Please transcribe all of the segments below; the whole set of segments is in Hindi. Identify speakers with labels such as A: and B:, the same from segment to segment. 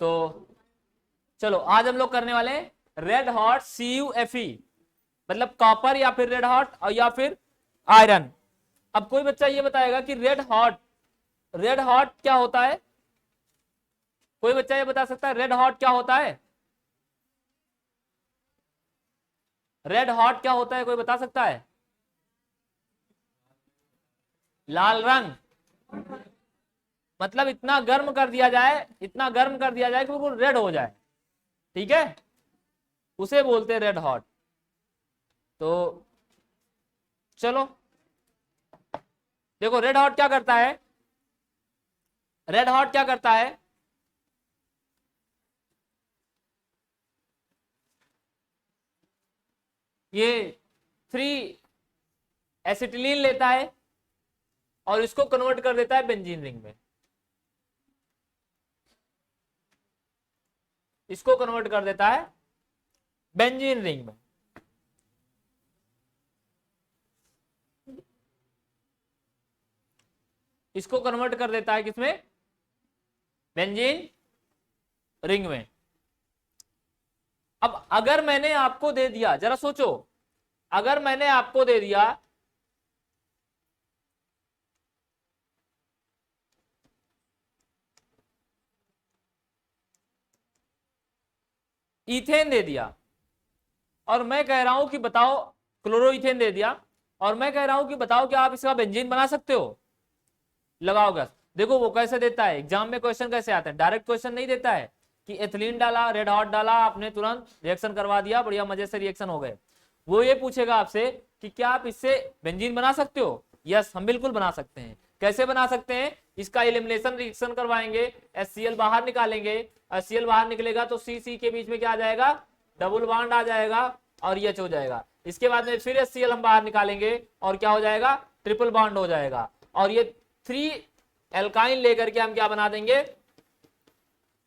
A: तो चलो आज हम लोग करने वाले हैं रेड हॉट CuFe, मतलब कॉपर या फिर रेड हॉट और या फिर आयरन। अब कोई बच्चा ये बताएगा कि रेड हॉट क्या होता है? कोई बच्चा ये बता सकता है रेड हॉट क्या होता है? रेड हॉट क्या होता है, कोई बता सकता है? लाल रंग, मतलब इतना गर्म कर दिया जाए, इतना गर्म कर दिया जाए कि बिल्कुल रेड हो जाए, ठीक है, उसे बोलते हैं रेड हॉट। तो चलो देखो रेड हॉट क्या करता है। रेड हॉट क्या करता है, ये 3 एसिटिलीन लेता है और इसको कन्वर्ट कर देता है बेंजीन रिंग में। इसको कन्वर्ट कर देता है बेंजीन रिंग में। इसको कन्वर्ट कर देता है किसमें? बेंजीन रिंग में। अब अगर मैंने आपको दे दिया, जरा सोचो, अगर मैंने आपको दे दिया इथेन दे दिया और मैं कह रहा हूं कि बताओ, क्लोरोइथेन दे दिया और मैं कह रहा हूं कि बताओ कि आप इसका बेंजीन बना सकते हो? लगाओ गैस। देखो वो कैसे देता है, एग्जाम में क्वेश्चन कैसे आता है, डायरेक्ट क्वेश्चन नहीं देता है कि एथिलीन डाला, रेड हॉट डाला, आपने तुरंत रिएक्शन करवा दिया, बढ़िया मजे से रिएक्शन हो गए। वो ये पूछेगा आपसे कि क्या आप इससे बेंजीन बना सकते हो? यस, हम बिल्कुल बना सकते हैं। कैसे बना सकते हैं? इसका एलिमिनेशन रिएक्शन करवाएंगे, HCl बाहर निकालेंगे, HCl बाहर निकलेगा तो C के बीच में क्या आ जाएगा? डबल बॉन्ड आ जाएगा और H हो जाएगा। इसके बाद में फिर HCl हम बाहर निकालेंगे और क्या हो जाएगा? ट्रिपल बॉन्ड हो जाएगा। और ये 3 एल्काइन लेकर के हम क्या बना देंगे?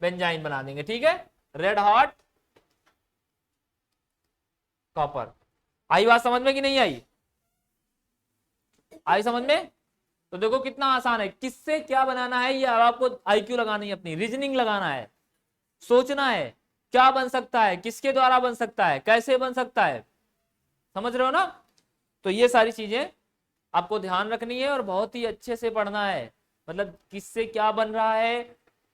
A: बेंजाइन बना देंगे। ठीक है, रेड हॉट कॉपर। आई बात समझ में कि नहीं आई? आई समझ में? तो देखो कितना आसान है, किससे क्या बनाना है ये आपको IQ लगानी है, अपनी रीजनिंग लगाना है, सोचना है क्या बन सकता है, किसके द्वारा बन सकता है, कैसे बन सकता है। समझ रहे हो ना? तो ये सारी चीजें आपको ध्यान रखनी है और बहुत ही अच्छे से पढ़ना है। मतलब किससे क्या बन रहा है,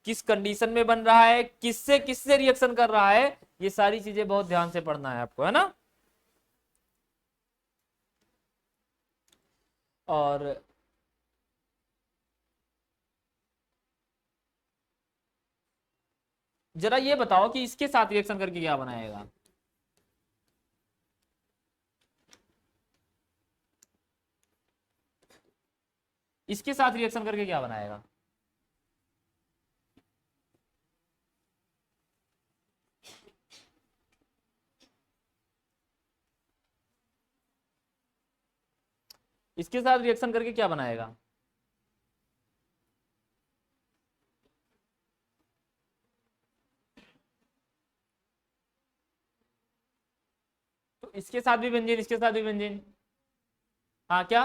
A: किस कंडीशन में बन रहा है, किससे किससे रिएक्शन कर रहा है, ये सारी चीजें बहुत ध्यान से पढ़ना है आपको, है ना? और जरा ये बताओ कि इसके साथ रिएक्शन करके क्या बनाएगा? इसके साथ रिएक्शन करके क्या बनाएगा? इसके साथ रिएक्शन करके क्या बनाएगा? तो इसके साथ भी बेंजीन, इसके साथ भी बेंजीन। हाँ क्या?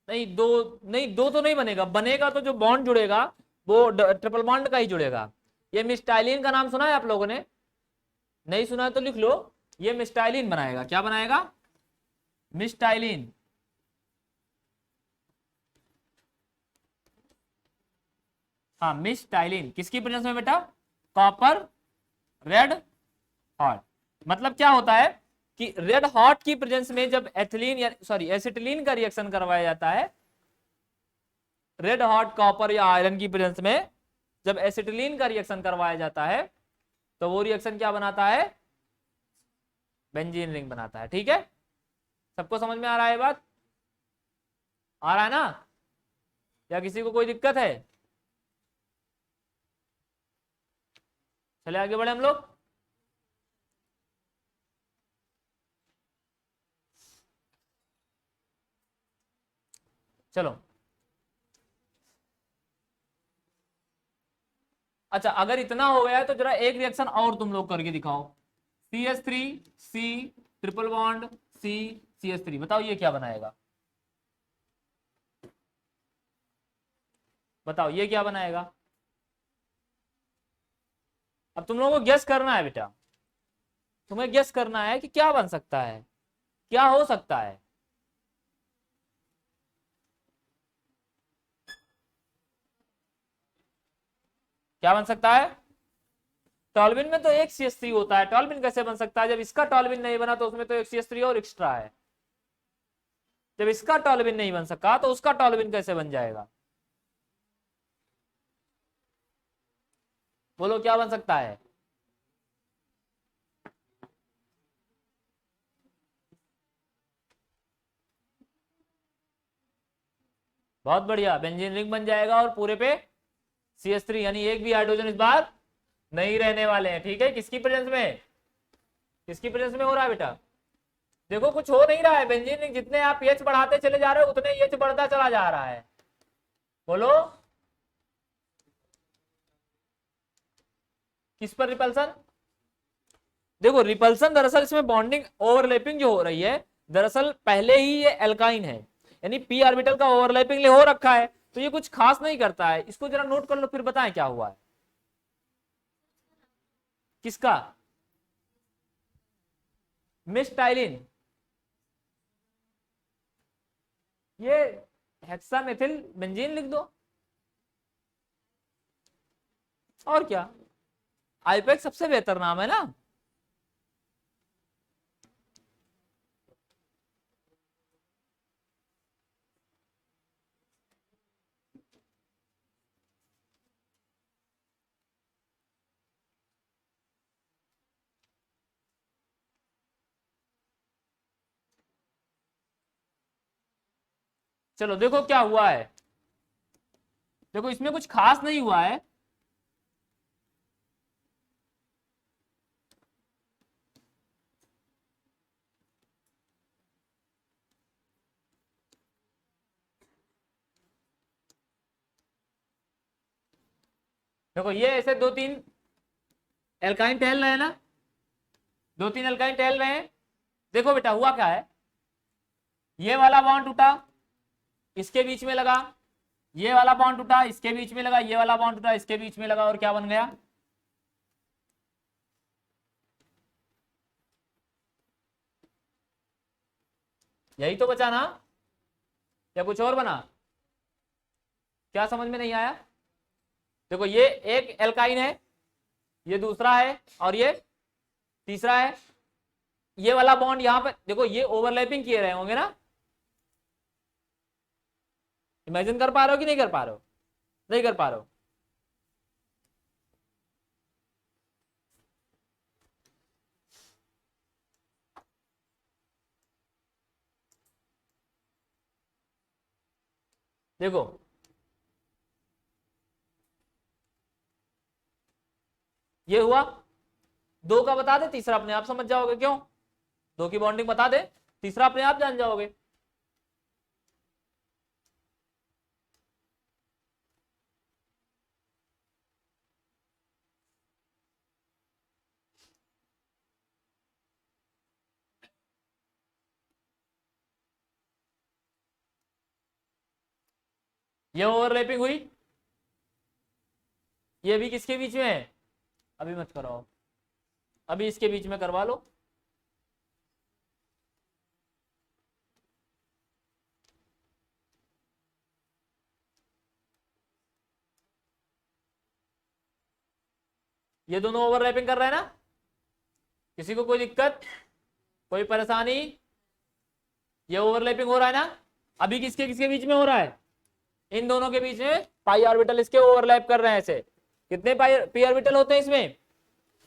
A: नहीं दो, नहीं दो तो नहीं बनेगा, बनेगा तो जो बॉन्ड जुड़ेगा वो ट्रिपल बॉन्ड का ही जुड़ेगा। ये मिस्टाइलिन का नाम सुना है आप लोगों ने? नहीं सुना है तो लिख लो, ये मिस्टाइलिन बनाएगा। क्या बनाएगा? मिस्टाइलिन। हाँ मिस्टाइलिन किसकी प्रेजेंस में बेटा? Copper red hot. मतलब क्या होता है कि रेड हॉट की प्रेजेंस में जब एथिलीन या सॉरी एसिटिलीन का रिएक्शन करवाया जाता है, रेड हॉट कॉपर या आयरन की प्रेजेंस में जब एसिटिलीन का रिएक्शन करवाया जाता है तो वो रिएक्शन क्या बनाता है? बेंजीन रिंग बनाता है। ठीक है, सबको समझ में आ रहा है बात? आ रहा है ना? या किसी को कोई दिक्कत है? चले आगे बढ़े हम लोग। चलो अच्छा, अगर इतना हो गया है तो जरा एक रिएक्शन और तुम लोग करके दिखाओ। CH3 C triple bond C CH3, बताओ ये क्या बनाएगा? बताओ ये क्या बनाएगा? अब तुम लोगों को गेस करना है बेटा, तुम्हें गेस करना है कि क्या बन सकता है, क्या हो सकता है। क्या बन सकता है? टॉल्विन में तो एक CH3 होता है, टॉल्विन कैसे बन सकता है? जब इसका टॉल्विन नहीं बना तो उसमें तो एक CH3 और एक्स्ट्रा है। जब इसका टॉल्विन नहीं बन सका तो उसका टॉल्विन कैसे बन जाएगा? बोलो क्या बन सकता है? बहुत बढ़िया, बेंजीन रिंग बन जाएगा और पूरे पे CH3, यानी एक भी हाइड्रोजन इस बार नहीं रहने वाले हैं। ठीक है, किसकी प्रेजेंस में? किसकी प्रेजेंस में हो रहा है बेटा? देखो कुछ हो नहीं रहा है, बेंजीन रिंग जितने आप pH बढ़ाते चले जा रहे हो उतने H बढ़ता चला जा रहा है। बोलो किस पर रिपल्सन? देखो रिपल्सन दरअसल इसमें बॉन्डिंग ओवरलैपिंग जो हो रही है, दरअसल पहले ही ये एल्काइन है, यानी p ऑर्बिटल का ओवरलैपिंग हो रखा है, तो ये कुछ खास नहीं करता है। इसको जरा नोट कर लो फिर बताएं क्या हुआ है। किसका? मिस्टाइलिन, ये हेक्सामेथिल बेंजीन लिख दो और क्या। आईपैक सबसे बेहतर नाम है ना। चलो देखो क्या हुआ है, देखो इसमें कुछ खास नहीं हुआ है। देखो ये ऐसे दो तीन एल्काइन टहल रहे हैं ना, दो तीन एल्काइन टहल रहे हैं। देखो बेटा हुआ क्या है, ये वाला बॉन्ड टूटा, इसके बीच में लगा, ये वाला बॉन्ड टूटा, इसके बीच में लगा, ये वाला बॉन्ड टूटा, इसके बीच में लगा, और क्या बन गया? यही तो बचा ना, या कुछ और बना? क्या समझ में नहीं आया? देखो ये एक एल्काइन है, ये दूसरा है, और ये तीसरा है। ये वाला बॉन्ड यहां पर देखो, ये ओवरलैपिंग किए रहे होंगे ना। इमेजिन कर पा रहे हो कि नहीं कर पा रहे हो? नहीं कर पा रहे हो? देखो ये हुआ, दो का बता दे, तीसरा अपने आप समझ जाओगे। क्यों? दो की बॉन्डिंग बता दे, तीसरा अपने आप जान जाओगे। ये ओवरलैपिंग हुई, ये भी किसके बीच में है? अभी मत कराओ, अभी इसके बीच में करवा लो। ये दोनों ओवरलैपिंग कर रहे हैं ना, किसी को कोई दिक्कत, कोई परेशानी? ये ओवरलैपिंग हो रहा है ना। अभी किसके किसके बीच में हो रहा है? इन दोनों के बीच में पाई ऑर्बिटल इसके ओवरलैप कर रहे हैं ऐसे। कितने पी ऑर्बिटल होते हैं इसमें?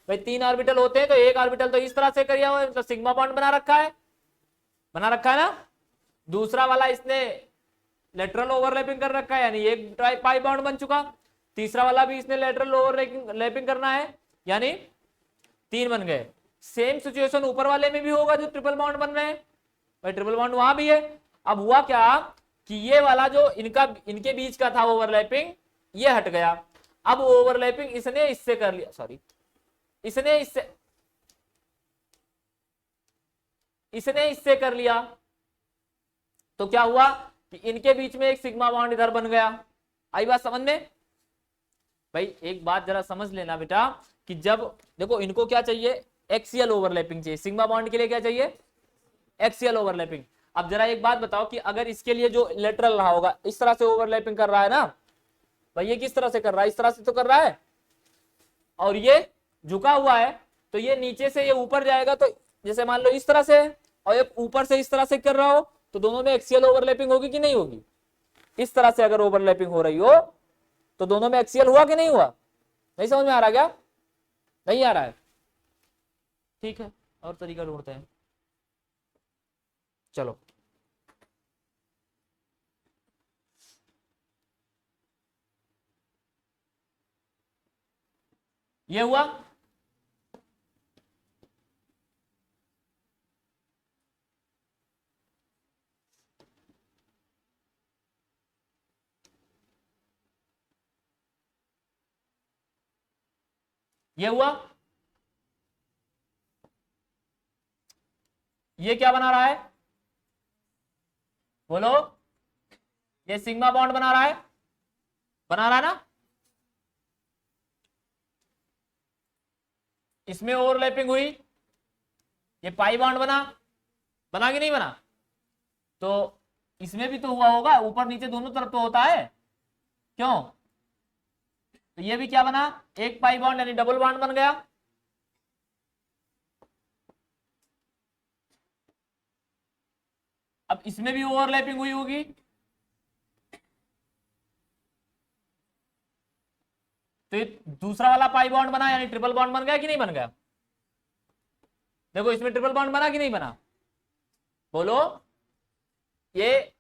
A: भाई 3 ऑर्बिटल होते हैं, तो एक ऑर्बिटल तो इस तरह से करिए हुआ है, मतलब सिग्मा बॉन्ड बना रखा है, बना रखा है ना। दूसरा वाला इसने लेटरल ओवरलैपिंग कर रखा है, यानी एक पाई बॉन्ड बन चुका। तीसरा वाला भी इसने लेटरल ओवरलैपिंग करना है, यानी 3 बन गए। सेम सिचुएशन ऊपर वाले में भी होगा जो ट्रिपल बॉन्ड बन रहे हैं, भाई ट्रिपल बॉन्ड वहां भी है। अब हुआ क्या कि ये वाला जो इनके बीच का था ओवरलैपिंग, ये हट गया। अब ओवरलैपिंग इसने इससे कर लिया, सॉरी इसने इससे कर लिया, तो क्या हुआ कि इनके बीच में एक सिग्मा बॉन्ड इधर बन गया। आई बात समझ में? भाई एक बात जरा समझ लेना बेटा, कि जब देखो इनको क्या चाहिए, एक्सियल ओवरलैपिंग चाहिए, सिग्मा बॉन्ड के लिए क्या चाहिए, एक्सियल ओवरलैपिंग। अब जरा एक बात बताओ कि अगर इसके लिए जो लेटरल रहा होगा इस तरह से ओवरलैपिंग कर रहा है ना भाई, ये किस तरह से कर रहा है, इस तरह से तो कर रहा है, और ये झुका हुआ है, तो ये नीचे से ये ऊपर जाएगा, तो जैसे मान लो इस तरह से और ये ऊपर से इस तरह से कर रहा हो, तो दोनों में एक्सियल ओवरलैपिंग होगी कि नहीं होगी। इस तरह से अगर ओवरलैपिंग हो रही हो तो दोनों में एक्सियल हुआ कि नहीं हुआ। नहीं समझ में आ रहा क्या, नहीं आ रहा है, ठीक है और तरीका ढूंढते हैं। चलो ये हुआ, ये हुआ, ये क्या बना रहा है बोलो, ये सिग्मा बॉन्ड बना रहा है, बना रहा है ना, इसमें ओवरलैपिंग हुई, ये पाई बॉन्ड बना, बना कि नहीं बना, तो इसमें भी तो हुआ होगा, ऊपर नीचे दोनों तरफ तो होता है, क्यों, तो ये भी क्या बना, एक पाई बॉन्ड यानी डबल बॉन्ड बन गया। अब इसमें भी ओवरलैपिंग हुई होगी, तो ये दूसरा वाला पाई बॉन्ड बना यानी ट्रिपल बॉन्ड बन गया कि नहीं बन गया। देखो इसमें ट्रिपल बॉन्ड बना कि नहीं बना, बोलो, ये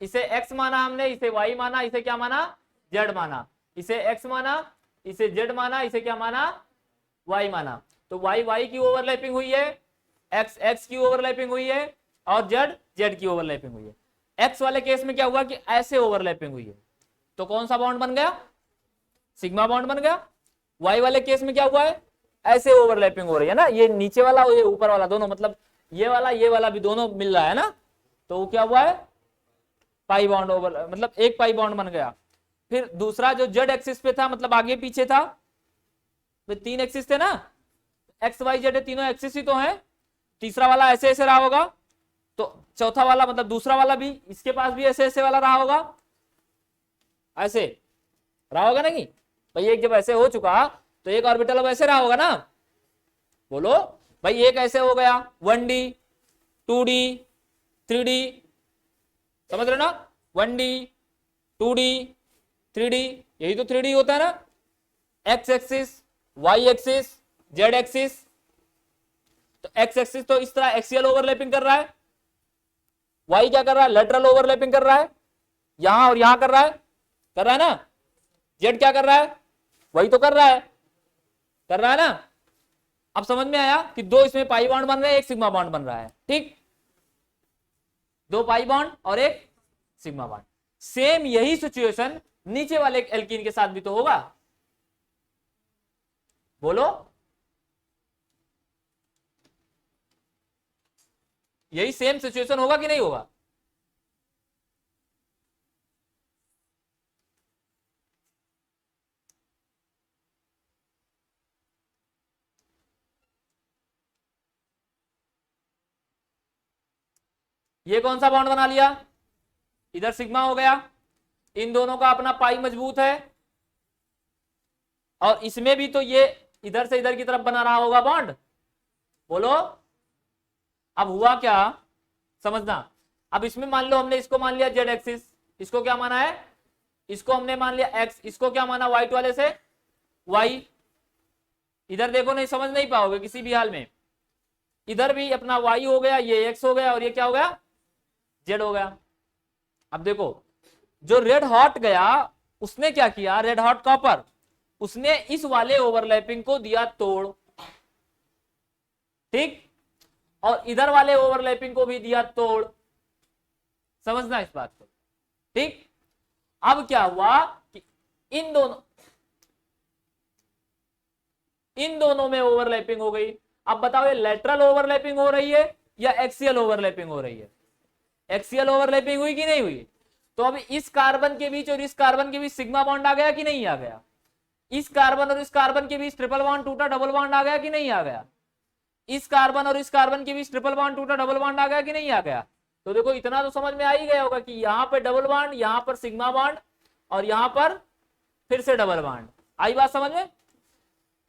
A: इसे x माना हमने, इसे y माना, इसे क्या माना z माना, इसे x माना, इसे z माना, इसे क्या माना y माना, तो y की ओवरलैपिंग हुई है, x की ओवरलैपिंग हुई है और z की ओवरलैपिंग हुई है। x वाले केस में क्या हुआ कि ऐसे ओवरलैपिंग हुई है, तो कौन सा बॉन्ड बन गया, सिग्मा बॉन्ड बन गया। y वाले केस में क्या हुआ है, ऐसे ओवरलैपिंग हो रही है ना, ये नीचे वाला और ये ऊपर वाला दोनों, मतलब ये वाला भी दोनों मिल रहा है ना, तो वो क्या हुआ है, पाई बॉन्ड ओवर, मतलब एक पाई बॉन्ड बन गया। फिर दूसरा जो जेड एक्सिस पे था, मतलब आगे पीछे था, तो 3 एक्सिस थे ना, एक्स वाई जेड तीनों एक्सिस ही तो है, तीसरा वाला ऐसे ऐसे रहा होगा, तो चौथा वाला मतलब दूसरा वाला भी इसके पास भी ऐसे ऐसे वाला रहा होगा, ऐसे रहा होगा नहीं भाई, एक जब ऐसे हो चुका तो एक ऑर्बिटल अब ऐसे रहा होगा ना, बोलो भाई, एक ऐसे हो गया 1D 2D 3D, समझ रहे ना, 1D 2D 3D, यही तो 3D होता है ना, X axis Y axis Z axis, तो एक्स एक्सिस तो इस तरह एक्सियल ओवरलैपिंग कर रहा है, वाई क्या कर रहा है, लेटरल ओवरलैपिंग कर रहा है, यहां और यहां कर रहा है ना, जेड क्या कर रहा है, वही तो कर रहा है ना। अब समझ में आया कि दो इसमें पाई बॉन्ड बन रहे हैं, एक सिग्मा बॉन्ड बन रहा है, ठीक, दो पाई बॉन्ड और एक सिग्मा बॉन्ड। सेम यही सिचुएशन नीचे वाले एल्कीन के साथ भी तो होगा, बोलो, यही सेम सिचुएशन होगा कि नहीं होगा। ये कौन सा बॉन्ड बना लिया, इधर सिग्मा हो गया, इन दोनों का अपना पाई मजबूत है, और इसमें भी तो ये इधर से इधर की तरफ बना रहा होगा बॉन्ड, बोलो। अब हुआ क्या समझना, अब इसमें मान लो हमने इसको मान लिया जेड एक्सिस, इसको क्या माना है, इसको हमने मान लिया एक्स, इसको क्या माना वाइट वाले से वाई, इधर देखो नहीं समझ नहीं पाओगे किसी भी हाल में, इधर भी अपना वाई हो गया, ये एक्स हो गया और ये क्या हो गया जेड हो गया। अब देखो जो रेड हॉट गया उसने क्या किया, रेड हॉट कॉपर, उसने इस वाले ओवरलैपिंग को दिया तोड़, ठीक, और इधर वाले ओवरलैपिंग को भी दिया तोड़, समझना इस बात को, ठीक। अब क्या हुआ कि इन दोनों में ओवरलैपिंग हो गई। अब बताओ ये लेटरल ओवरलैपिंग हो रही है या एक्सियल ओवरलैपिंग हो रही है, एक्सियल ओवरलैपिंग हुई कि नहीं हुई, तो अब इस कार्बन के बीच और इस कार्बन के बीच सिग्मा बॉन्ड आ गया कि नहीं आ गया, इस कार्बन और इस कार्बन के बीच ट्रिपल बॉन्ड टूटा, डबल बॉन्ड आ गया कि नहीं आ गया? इस कार्बन और इस कार्बन के बीच ट्रिपल बॉन्ड टूटा, डबल बॉन्ड आ गया कि नहीं आ गया? तो देखो इतना तो समझ में आ ही गया होगा कि यहां पर डबल बॉन्ड, यहां पर सिग्मा बॉन्ड और यहां पर फिर से डबल बॉन्ड। आई बात समझ में?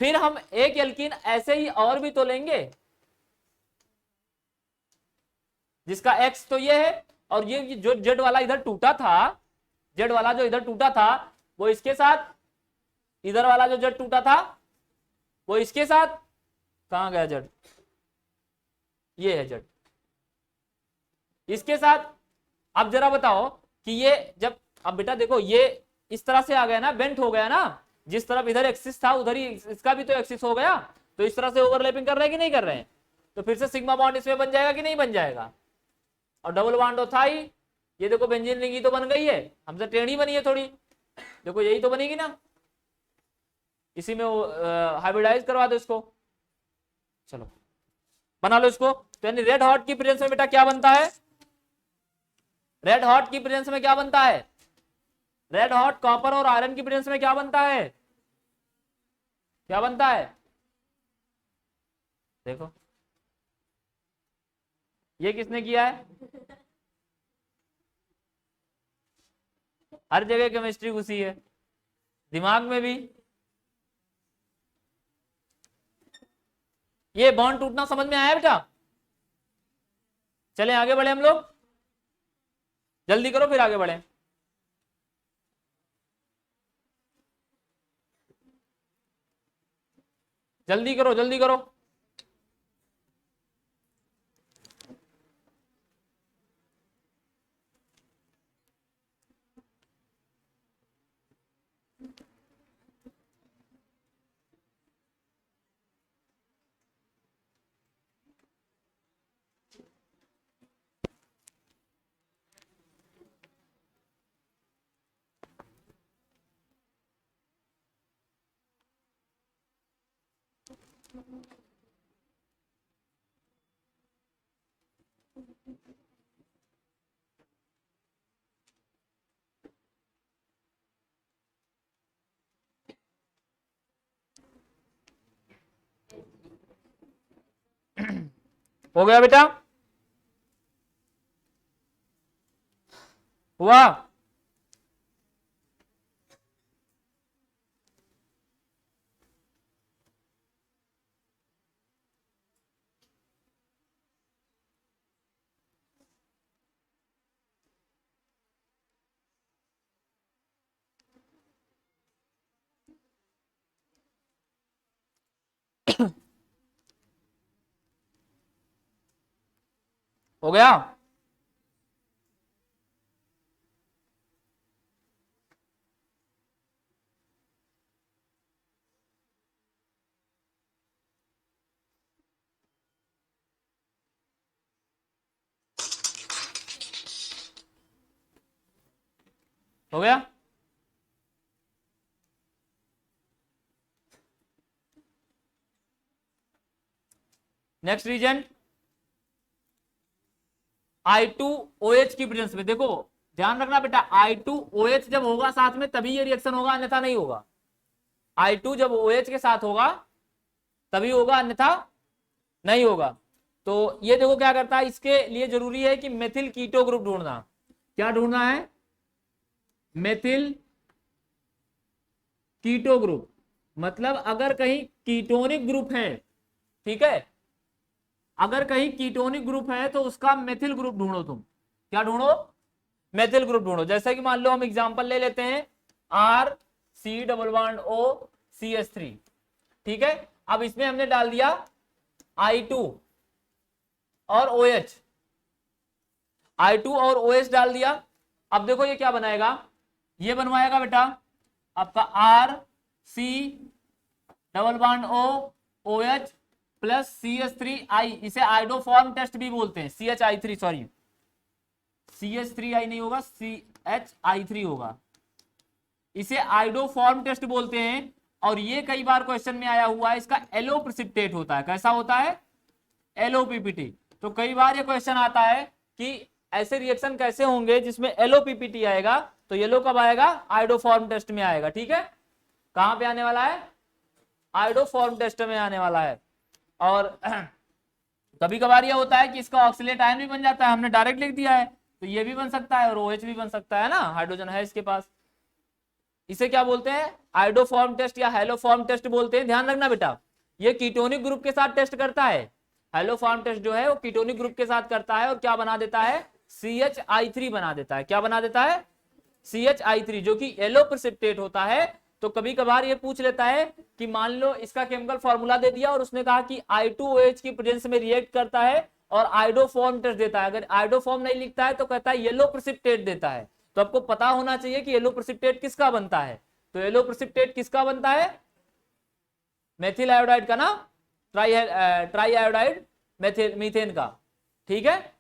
A: फिर हम एक एल्कीन ऐसे ही और भी तो लेंगे जिसका एक्स तो ये है, और ये जो जेड वाला इधर टूटा था, जेड वाला जो इधर टूटा था वो इसके साथ, इधर वाला जो जेड टूटा था वो इसके साथ, कहां गया जेड, ये है जेड इसके साथ। अब जरा बताओ कि ये जब, अब बेटा देखो ये इस तरह से आ गया ना, बेंट हो गया ना, जिस तरफ इधर एक्सिस था उधर ही इसका भी तो एक्सिस हो गया, तो इस तरह से ओवरलैपिंग कर रहे हैं कि नहीं कर रहे हैं? तो फिर से सिग्मा बॉन्ड इसमें बन जाएगा कि नहीं बन जाएगा? और डबल बॉन्ड तो था ही, ये देखो बेंजीन रिंग ही तो बन गई है, हमसे टेढ़ी बनी है थोड़ी, देखो यही तो बनेगी ना, इसी में हाइब्रिडाइज करवा दो इसको, चलो बना लो इसको। तो यानी रेड हॉट की प्रेजेंस में बेटा क्या बनता है? रेड हॉट की प्रेजेंस में क्या बनता है? रेड हॉट कॉपर और आयरन की प्रेजेंस में क्या बनता है? क्या बनता है? देखो ये किसने किया है? हर जगह केमिस्ट्री घुसी है, दिमाग में भी। ये बॉन्ड टूटना समझ में आया बेटा? चलें आगे बढ़े हम लोग, जल्दी करो फिर आगे बढ़े। जल्दी करो जल्दी करो। हो गया बेटा? हुआ? हो गया? हो गया? नेक्स्ट रीजन I2OH की प्रेजेंस में, देखो ध्यान रखना बेटा, I2OH जब होगा साथ में तभी ये रिएक्शन होगा, अन्यथा नहीं होगा। I2 जब OH के साथ होगा तभी होगा, अन्यथा नहीं होगा। तो ये देखो क्या करता है, इसके लिए जरूरी है कि मेथिल कीटो ग्रुप ढूंढना। क्या ढूंढना है? Methyl keto group. मतलब अगर कहीं कीटोनिक ग्रुप है, ठीक है, अगर कहीं कीटोनिक ग्रुप है तो उसका मेथिल ग्रुप ढूंढो तुम। क्या ढूंढो? मेथिल ग्रुप ढूंढो। जैसे कि मान लो हम एग्जांपल ले लेते हैं RC++O CH3, ठीक है। अब इसमें हमने डाल दिया I2 और OH, I2 और OH डाल दिया। अब देखो ये क्या बनाएगा, ये बनवाएगा बेटा आपका RC++O प्लस CH3I, इसे आइडोफॉर्म टेस्ट भी बोलते हैं, CHI3 सॉरी, CH3I नहीं होगा, CHI3 होगा, इसे आइडोफॉर्म टेस्ट बोलते हैं। और ये कई बार क्वेश्चन में आया हुआ है, इसका एलो प्रेसिपिटेट होता है। कैसा होता है? LOPPT। तो कई बार ये क्वेश्चन आता है कि ऐसे रिएक्शन कैसे होंगे जिसमें LOPPT आएगा, तो येलो कब आएगा? आइडोफॉर्म टेस्ट में आएगा, ठीक है। कहां पे आने वाला है, आयोडोफॉर्म टेस्ट में आने वाला है। और कभी कभार ये होता है कि इसका ऑक्सीलेट आयन भी बन जाता है, हमने डायरेक्ट लिख दिया है, तो ये भी बन सकता है और OH भी बन सकता है ना, हाइड्रोजन है इसके पास। इसे क्या बोलते हैं, आयोडोफॉर्म टेस्ट या हेलोफॉर्म टेस्ट बोलते हैं। ध्यान रखना बेटा, ये कीटोनिक ग्रुप के साथ टेस्ट करता है। हेलोफॉर्म टेस्ट जो है वो कीटोनिक ग्रुप के साथ करता है और क्या बना देता है, CH3 बना देता है। क्या बना देता है, CH3, जो कि येलो प्रेसिपिटेट होता है। तो कभी कभार ये पूछ लेता है कि मान लो इसका केमिकल फॉर्मूला दे दिया और उसने कहा कि I2OH की प्रेजेंस में रिएक्ट करता है और आयोडोफॉर्म टेस्ट देता है। अगर आयोडोफॉर्म नहीं लिखता है तो कहता है येलो प्रेसिपिटेट देता है। तो आपको पता होना चाहिए कि येलो प्रेसिपिटेट किसका बनता है। तो येलो प्रेसिपिटेट किसका बनता है, मेथिल आयोडाइड का ना, ट्राई आयोडाइड मीथेन का। ठीक है,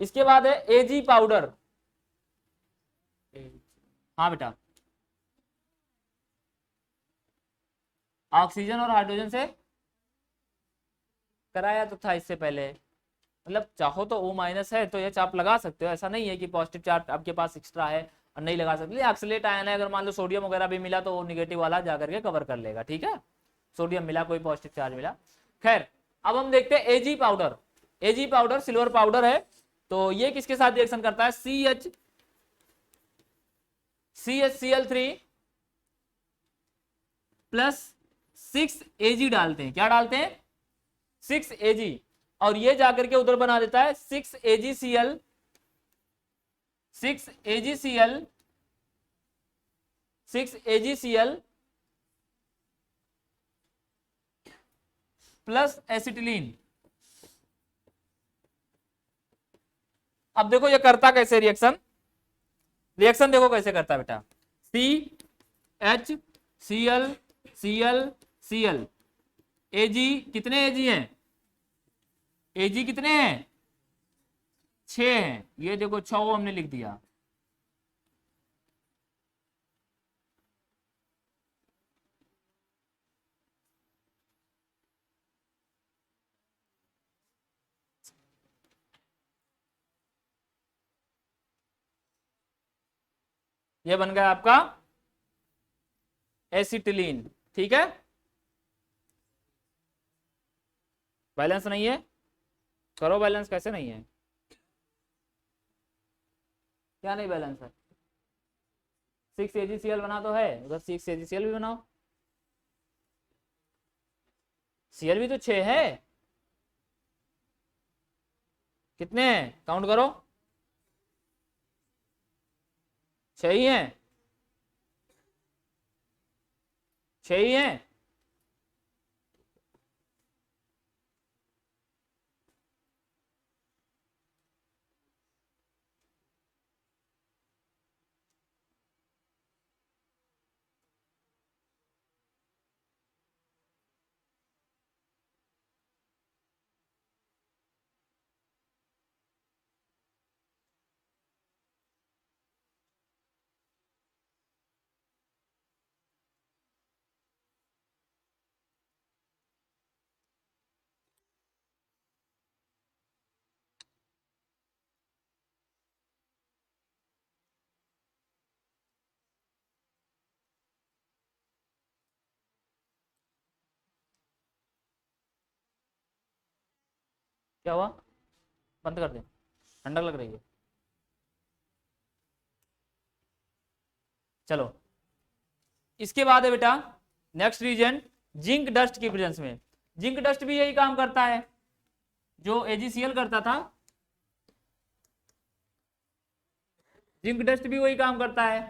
A: इसके बाद है Ag पाउडर। हाँ बेटा, ऑक्सीजन और हाइड्रोजन से कराया तो था इससे पहले, मतलब चाहो तो O- है तो H आप लगा सकते हो, ऐसा नहीं है कि पॉजिटिव चार्ज आपके पास एक्स्ट्रा है और नहीं लगा सकते। ऑक्सीलेट आयन है, अगर मान लो सोडियम वगैरह भी मिला तो वो निगेटिव वाला जाकर के कवर कर लेगा। ठीक है, सोडियम मिला, कोई पॉजिटिव चार्ज मिला। खैर, अब हम देखते हैं Ag powder. Ag powder silver powder है, तो ये किसके साथ रिएक्शन करता है, CHCl3 प्लस 6Ag डालते हैं। क्या डालते हैं, 6Ag, और ये जाकर के उधर बना देता है 6AgCl, 6AgCl, 6AgCl plus acetylene. अब देखो ये करता कैसे रिएक्शन, रिएक्शन देखो कैसे करता है बेटा, CHCl Cl Cl, Ag कितने Ag हैं, Ag कितने हैं, 6 हैं। ये देखो 6 हमने लिख दिया। ये बन गया आपका एसिटिलीन। ठीक है, बैलेंस नहीं है, करो बैलेंस, कैसे नहीं है, क्या नहीं बैलेंस है, 6AgCl बना तो है, उधर 6AgCl भी बनाओ, Cl भी तो 6 है, कितने हैं काउंट करो, 6 ही हैं, 6 ही हैं। क्या हुआ, बंद कर दे, ठंडक लग रही है। चलो, इसके बाद है बेटा नेक्स्ट रीजन, जिंक डस्ट की प्रेजेंस में। जिंक डस्ट भी यही काम करता है जो AgCl करता था, जिंक डस्ट भी वही काम करता है।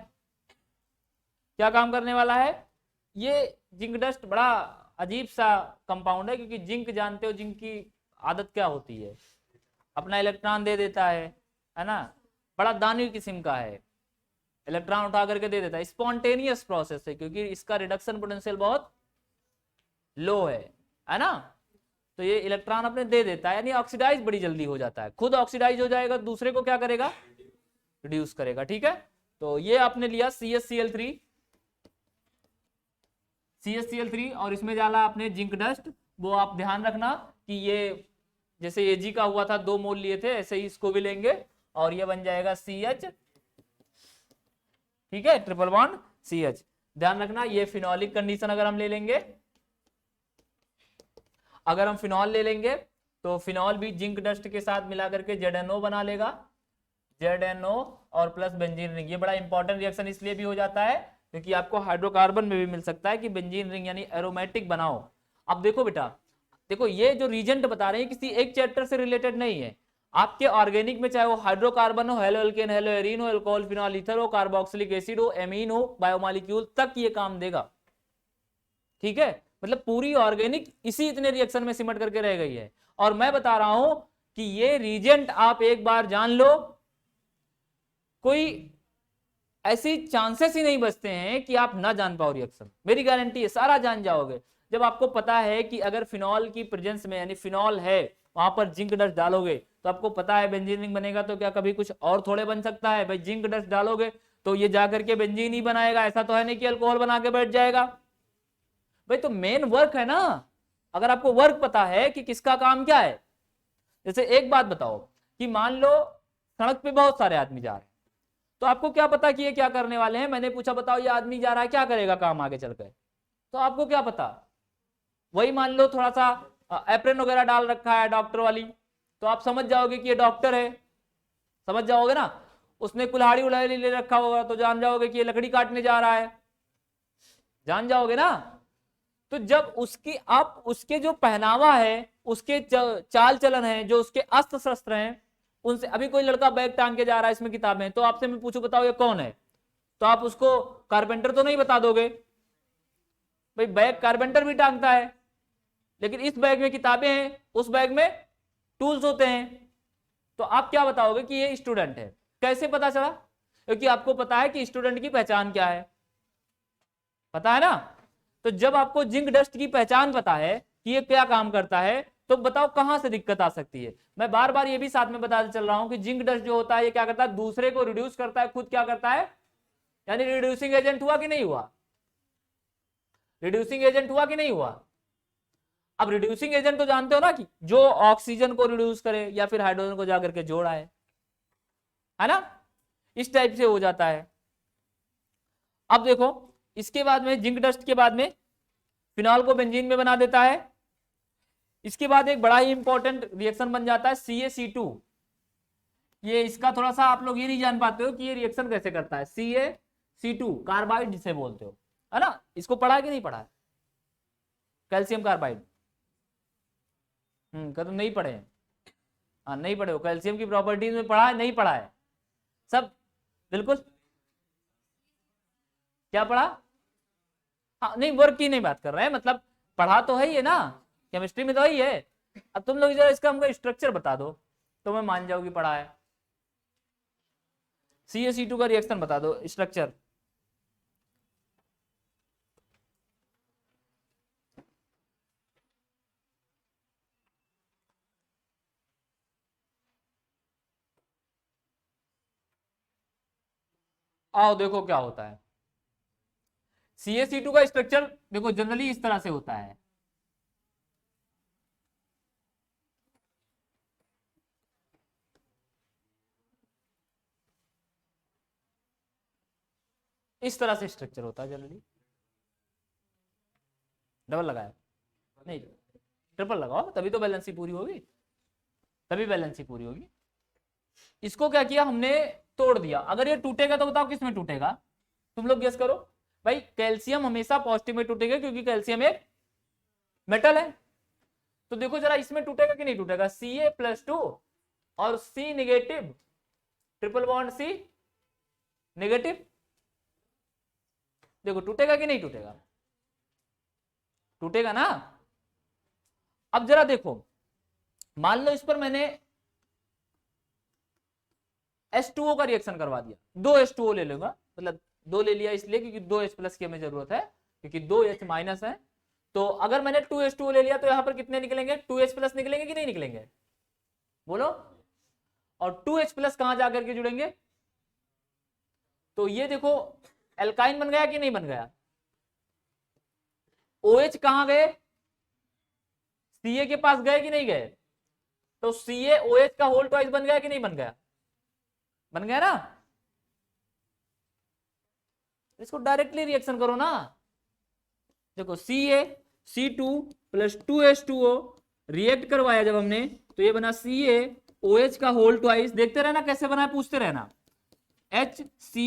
A: क्या काम करने वाला है, ये जिंक डस्ट बड़ा अजीब सा कंपाउंड है, क्योंकि जिंक जानते हो जिंक की आदत क्या होती है, अपना इलेक्ट्रॉन दे देता है ना, बड़ा दानी किस्म का है, इलेक्ट्रॉन उठा करके दे देता है। स्पॉन्टेनियस प्रोसेस है क्योंकि इसका रिडक्शन पोटेंशियल बहुत लो है ना, तो ये इलेक्ट्रॉन अपने दे देता है, यानी ऑक्सीडाइज बड़ी जल्दी हो जाता है, खुद ऑक्सीडाइज हो जाएगा, दूसरे को क्या करेगा, रिड्यूस करेगा। ठीक है, तो ये आपने लिया CHCl3 और इसमें डाला आपने जिंक डस्ट। वो आप ध्यान रखना कि ये जैसे Ag का हुआ था 2 मोल लिए थे, ऐसे ही इसको भी लेंगे और ये बन जाएगा CH, ठीक है, ट्रिपल बॉन्ड CH। ध्यान रखना ये फिनोलिक कंडीशन अगर हम ले लेंगे, अगर हम फिनॉल ले लेंगे तो फिनॉल भी जिंक डस्ट के साथ मिला करके ZNO बना लेगा, ZNO और प्लस बेंजीन रिंग। ये बड़ा इंपॉर्टेंट रिएक्शन इसलिए भी हो जाता है क्योंकि आपको हाइड्रोकार्बन में भी मिल सकता है कि बेंजीन रिंग यानी एरोमेटिक बनाओ। अब देखो बेटा, देखो ये जो रीजेंट बता रहे हैं किसी एक चैप्टर से रिलेटेड नहीं है, आपके ऑर्गेनिक में चाहे वो हाइड्रोकार्बन हो, हेलो एल्केन, हेलो एरीन हो, अल्कोहल, फिनॉल, ईथर हो, कार्बोक्सिलिक एसिड हो, एमीन हो, बायोमॉलिक्यूल तक ये काम देगा। ठीक है, मतलब पूरी ऑर्गेनिक इसी इतने रिएक्शन में सिमट करके रह गई है। और मैं बता रहा हूं कि ये रीजेंट आप एक बार जान लो, कोई ऐसी चांसेस ही नहीं बचते हैं कि आप ना जान पाओ रिएक्शन, मेरी गारंटी है सारा जान जाओगे। जब आपको पता है कि अगर फिनॉल की प्रेजेंस में यानी फिनॉल है वहां पर जिंक डस्ट डालोगे तो आपको पता है बेंजीन रिंग बनेगा, तो क्या कभी कुछ और थोड़े बन सकता है भाई? जिंक डस्ट डालोगे तो ये जाकर के बेंजीन ही बनाएगा, ऐसा तो है नहीं कि अल्कोहल बना के बैठ जाएगा भाई। तो मेन वर्क है ना, अगर आपको वर्क पता है कि किसका काम क्या है। जैसे एक बात बताओ कि मान लो सड़क पे बहुत सारे आदमी जा रहे हैं, तो आपको क्या पता कि ये क्या करने वाले हैं? मैंने पूछा बताओ ये आदमी जा रहा है क्या करेगा काम आगे चलकर, तो आपको क्या पता? वही मान लो थोड़ा सा एप्रेन वगैरह डाल रखा है डॉक्टर वाली, तो आप समझ जाओगे कि ये डॉक्टर है, समझ जाओगे ना। उसने कुल्हाड़ी उल्हाड़ी ले रखा होगा तो जान जाओगे कि ये लकड़ी काटने जा रहा है, जान जाओगे ना। तो जब उसकी आप उसके जो पहनावा है, उसके चाल चलन है, जो उसके अस्त्र शस्त्र हैं, उनसे, अभी कोई लड़का बैग टांग के जा रहा है इसमें किताबें, तो आपसे मैं पूछूं बताओ ये कौन है, तो आप उसको कारपेंटर तो नहीं बता दोगे भाई, बैग कारपेंटर भी टांगता है, लेकिन इस बैग में किताबें हैं, उस बैग में टूल्स होते हैं, तो आप क्या बताओगे कि ये स्टूडेंट है? कैसे पता चला? क्योंकि आपको पता है कि स्टूडेंट की पहचान क्या है, पता है ना। तो जब आपको जिंक डस्ट की पहचान पता है कि ये क्या काम करता है, तो बताओ कहां से दिक्कत आ सकती है। मैं बार बार ये भी साथ में बताते चल रहा हूं कि जिंक डस्ट जो होता है ये क्या करता है, दूसरे को रिड्यूस करता है, खुद क्या करता है, यानी रिड्यूसिंग एजेंट हुआ कि नहीं हुआ? रिड्यूसिंग एजेंट हुआ कि नहीं हुआ? अब रिड्यूसिंग एजेंट तो जानते हो ना कि जो ऑक्सीजन को रिड्यूस करे या फिर हाइड्रोजन को जाकर के जोड़ा है ना, इस टाइप से हो जाता है। अब देखो इसके बाद में जिंक डस्ट के बाद में फिनॉल को बेंजीन में बना देता है। इसके बाद एक बड़ा ही इंपॉर्टेंट रिएक्शन बन जाता है CaC2। ये इसका थोड़ा सा आप लोग ये नहीं जान पाते हो कि ये रिएक्शन कैसे करता है। CaC2 कार्बाइड जिसे बोलते हो, है ना, इसको पढ़ा है कि नहीं पढ़ा है? कैल्शियम कार्बाइड, कदम नहीं पढ़े हैं? हाँ नहीं पढ़े हो, कैल्शियम की प्रॉपर्टीज में पढ़ा है नहीं पढ़ा है? सब बिल्कुल, क्या पढ़ा? हाँ नहीं, वर्क की नहीं बात कर रहे हैं, मतलब पढ़ा तो है ही है ना, केमिस्ट्री में तो ही है। अब तुम लोग जरा इसका हमको स्ट्रक्चर बता दो तो मैं मान जाऊंगी पढ़ा है। CaC2 का रिएक्शन बता दो स्ट्रक्चर। आओ देखो क्या होता है। CaC2 का स्ट्रक्चर देखो जनरली इस तरह से होता है, इस तरह से स्ट्रक्चर होता है जनरली। डबल लगाया नहीं, ट्रिपल लगाओ तभी तो बैलेंसी पूरी होगी, तभी बैलेंसी पूरी होगी। इसको क्या किया हमने, तोड़ दिया। अगर ये टूटेगा तो बताओ किस में टूटेगा, तुम लोग गेस करो भाई। कैल्शियम हमेशा पॉजिटिव में टूटेगा क्योंकि कैल्शियम एक मेटल है। तो देखो जरा इसमें टूटेगा कि नहीं टूटेगा, Ca+2 और C negative, triple bond C negative, देखो टूटेगा कि नहीं टूटेगा? टूटेगा ना। अब जरा देखो, मान लो इस पर मैंने H2O का रिएक्शन करवा दिया, 2 H2O ले लूंगा, मतलब 2 ले लिया इसलिए क्योंकि 2 H+ की हमें जरूरत है, क्योंकि 2 H- है। तो अगर मैंने 2 H2O ले लिया तो यहां पर कितने निकलेंगे, 2 H+ निकलेंगे कि नहीं निकलेंगे, बोलो। और 2 H+ कहां जाकर के जुड़ेंगे, तो ये देखो एल्काइन बन गया कि नहीं बन गया। OH कहां गए, Ca के पास गए कि नहीं गए, तो CaOH का होल ट्वाइस बन गया कि नहीं बन गया, बन गया ना। इसको डायरेक्टली रिएक्शन करो ना। देखो Ca C2 plus 2H2O react करवाया जब हमने, तो ये बना CaOH का होल ट्वाइस। देखते रहना कैसे बना है, पूछते रहना। HC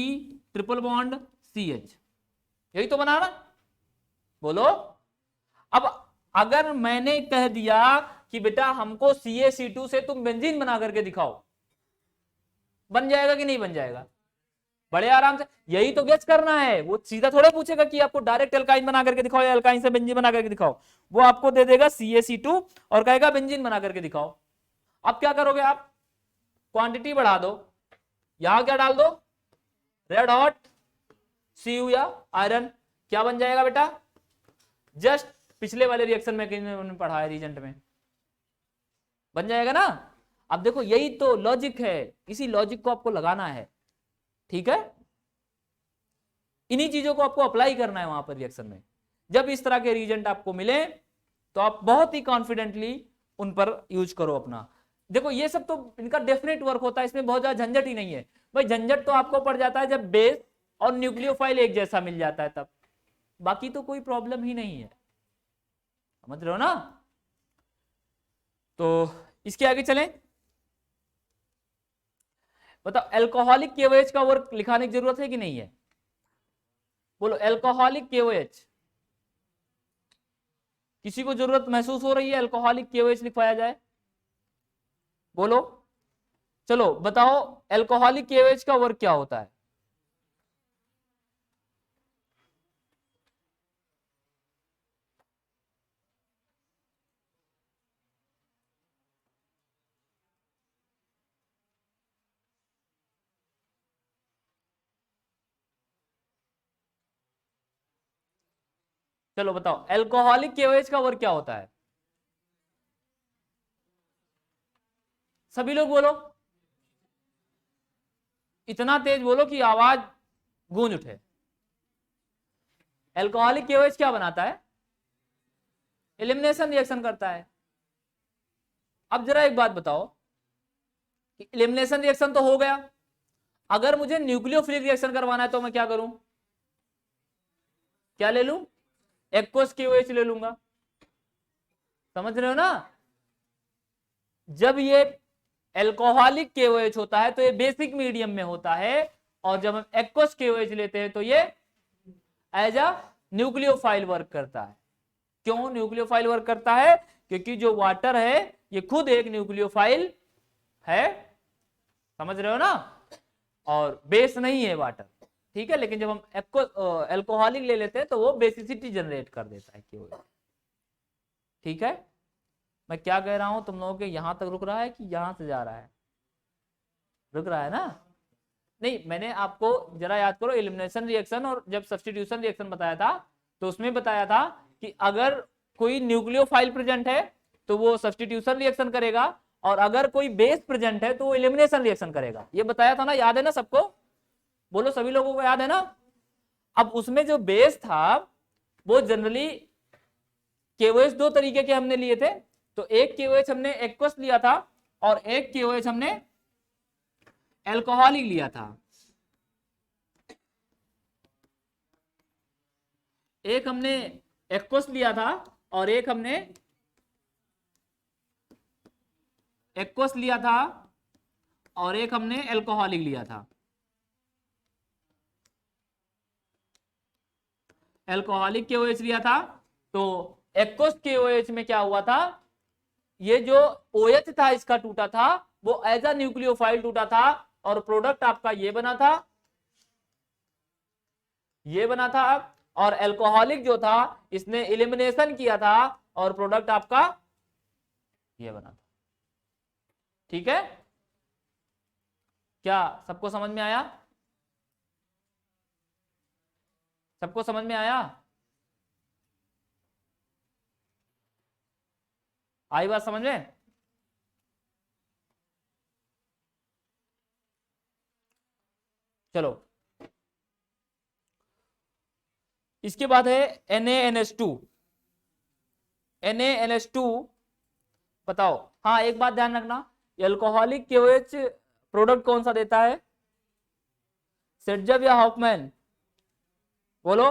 A: ट्रिपल बॉन्ड CH, यही तो बना ना, बोलो। अब अगर मैंने कह दिया कि बेटा हमको CaC2 से तुम बेंजीन बना करके दिखाओ, बन जाएगा कि नहीं बन जाएगा? बड़े आराम से। यही तो गेस करना है, वो सीधा थोड़े पूछेगा कि आपको डायरेक्ट एल्काइन बना करके दिखाओ या एल्काइन से बेंजीन बना करके दिखाओ। वो आपको दे देगा CaC2 और कहेगा बेंजीन बना करके दिखाओ। अब क्या करोगे आप, क्वांटिटी बढ़ा दो, यहां क्या डाल दो, रेड हॉट Cu या आयरन, क्या बन जाएगा बेटा? जस्ट पिछले वाले रिएक्शन में पढ़ा है, रीजेंट में बन जाएगा ना। अब देखो यही तो लॉजिक है, इसी लॉजिक को आपको लगाना है, ठीक है। इन्हीं चीजों को आपको अप्लाई करना है वहां पर रिएक्शन में। जब इस तरह के रीजेंट आपको मिले तो आप बहुत ही कॉन्फिडेंटली उन पर यूज करो अपना। देखो ये सब तो इनका डेफिनेट वर्क होता है, इसमें बहुत ज्यादा झंझट ही नहीं है भाई। झंझट तो आपको पड़ जाता है जब बेस और न्यूक्लियोफाइल एक जैसा मिल जाता है तब, बाकी तो कोई प्रॉब्लम ही नहीं है, समझ रहे हो ना। तो इसके आगे चलें, बताओ एल्कोहलिक KOH का वर्क लिखाने की जरूरत है कि नहीं है? बोलो एल्कोहलिक KOH, किसी को जरूरत महसूस हो रही है एल्कोहलिक KOH लिखवाया जाए? बोलो, चलो बताओ एल्कोहलिक KOH का वर्क क्या होता है? चलो बताओ एल्कोहलिक KOH का वर्क क्या होता है? सभी लोग बोलो, इतना तेज बोलो कि आवाज गूंज उठे। एल्कोहलिक KOH क्या बनाता है? एलिमिनेशन रिएक्शन करता है। अब जरा एक बात बताओ कि एलिमिनेशन रिएक्शन तो हो गया, अगर मुझे न्यूक्लियोफिलिक रिएक्शन करवाना है तो मैं क्या करूं? क्या ले लूं? एक्वस KOH ले लूंगा, समझ रहे हो ना। जब ये एल्कोहलिक KOH होता है तो ये बेसिक मीडियम में होता है, और जब हम एक्वस KOH लेते हैं तो ये एज अ न्यूक्लियोफाइल वर्क करता है। क्यों न्यूक्लियोफाइल वर्क करता है? क्योंकि जो वाटर है ये खुद एक न्यूक्लियोफाइल है, समझ रहे हो ना, और बेस नहीं है वाटर, ठीक है। लेकिन जब हम एल्कोहलिक ले लेते हैं तो वो बेसिसिटी जनरेट कर देता है KOH, ठीक है। मैं क्या कह रहा हूं, तुम लोगों के यहां तक रुक रहा है कि यहां से जा रहा है? रुक रहा है ना। नहीं, मैंने आपको जरा याद करो, एलिमिनेशन रिएक्शन और जब सब्स्टिट्यूशन रिएक्शन बताया था तो उसमें बताया था कि अगर कोई न्यूक्लियोफाइल प्रेजेंट है तो वो सब्स्टिट्यूशन रिएक्शन करेगा, और अगर कोई बेस प्रेजेंट है तो वो एलिमिनेशन रिएक्शन करेगा। ये बताया था ना, याद है ना सबको? बोलो सभी लोगों को याद है ना। अब उसमें जो बेस था वो जनरली KOH दो तरीके के हमने लिए थे, तो एक KOH हमने एक्वस लिया था और एक KOH हमने एल्कोहलिक लिया था। एक हमने एक्वस लिया था और एक हमने एक्वस लिया था और एक हमने एल्कोहलिक लिया था। एल्कोहलिक KOH लिया था तो एक्वस KOH में क्या हुआ था, ये जो OH था इसका टूटा था, वो एज अ न्यूक्लियोफाइल टूटा था, और प्रोडक्ट आपका ये बना था, ये बना था। और एल्कोहलिक जो था इसने एलिमिनेशन किया था और प्रोडक्ट आपका ये बना था, ठीक है। क्या सबको समझ में आया? सबको समझ में आया? आई बात समझ में? चलो इसके बाद है NaNH2। NaNH2 बताओ। हाँ एक बात ध्यान रखना, एल्कोहलिक KOH प्रोडक्ट कौन सा देता है? सेटजब या हॉफमैन? बोलो,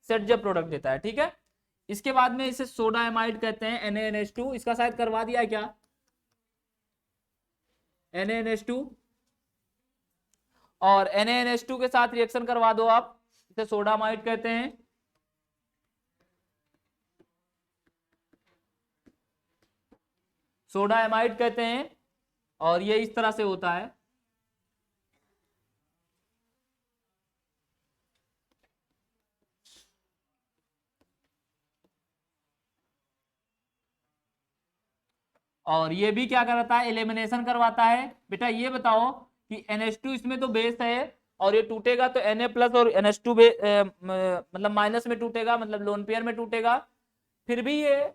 A: सेट जब प्रोडक्ट देता है, ठीक है। इसके बाद में इसे सोडा एमाइड कहते हैं, NaNH2, इसका शायद करवा दिया है क्या, NaNH2, और NaNH2 के साथ रिएक्शन करवा दो आप, इसे सोडा एमाइड कहते हैं। सोडा एमाइड कहते हैं, और ये इस तरह से होता है। और ये भी क्या करता है, एलिमिनेशन करवाता है। बेटा ये बताओ कि NH2 इसमें तो बेस है, और ये टूटेगा तो Na प्लस और NH2 मतलब माइनस में टूटेगा, मतलब लोन पेयर में टूटेगा। फिर भी ये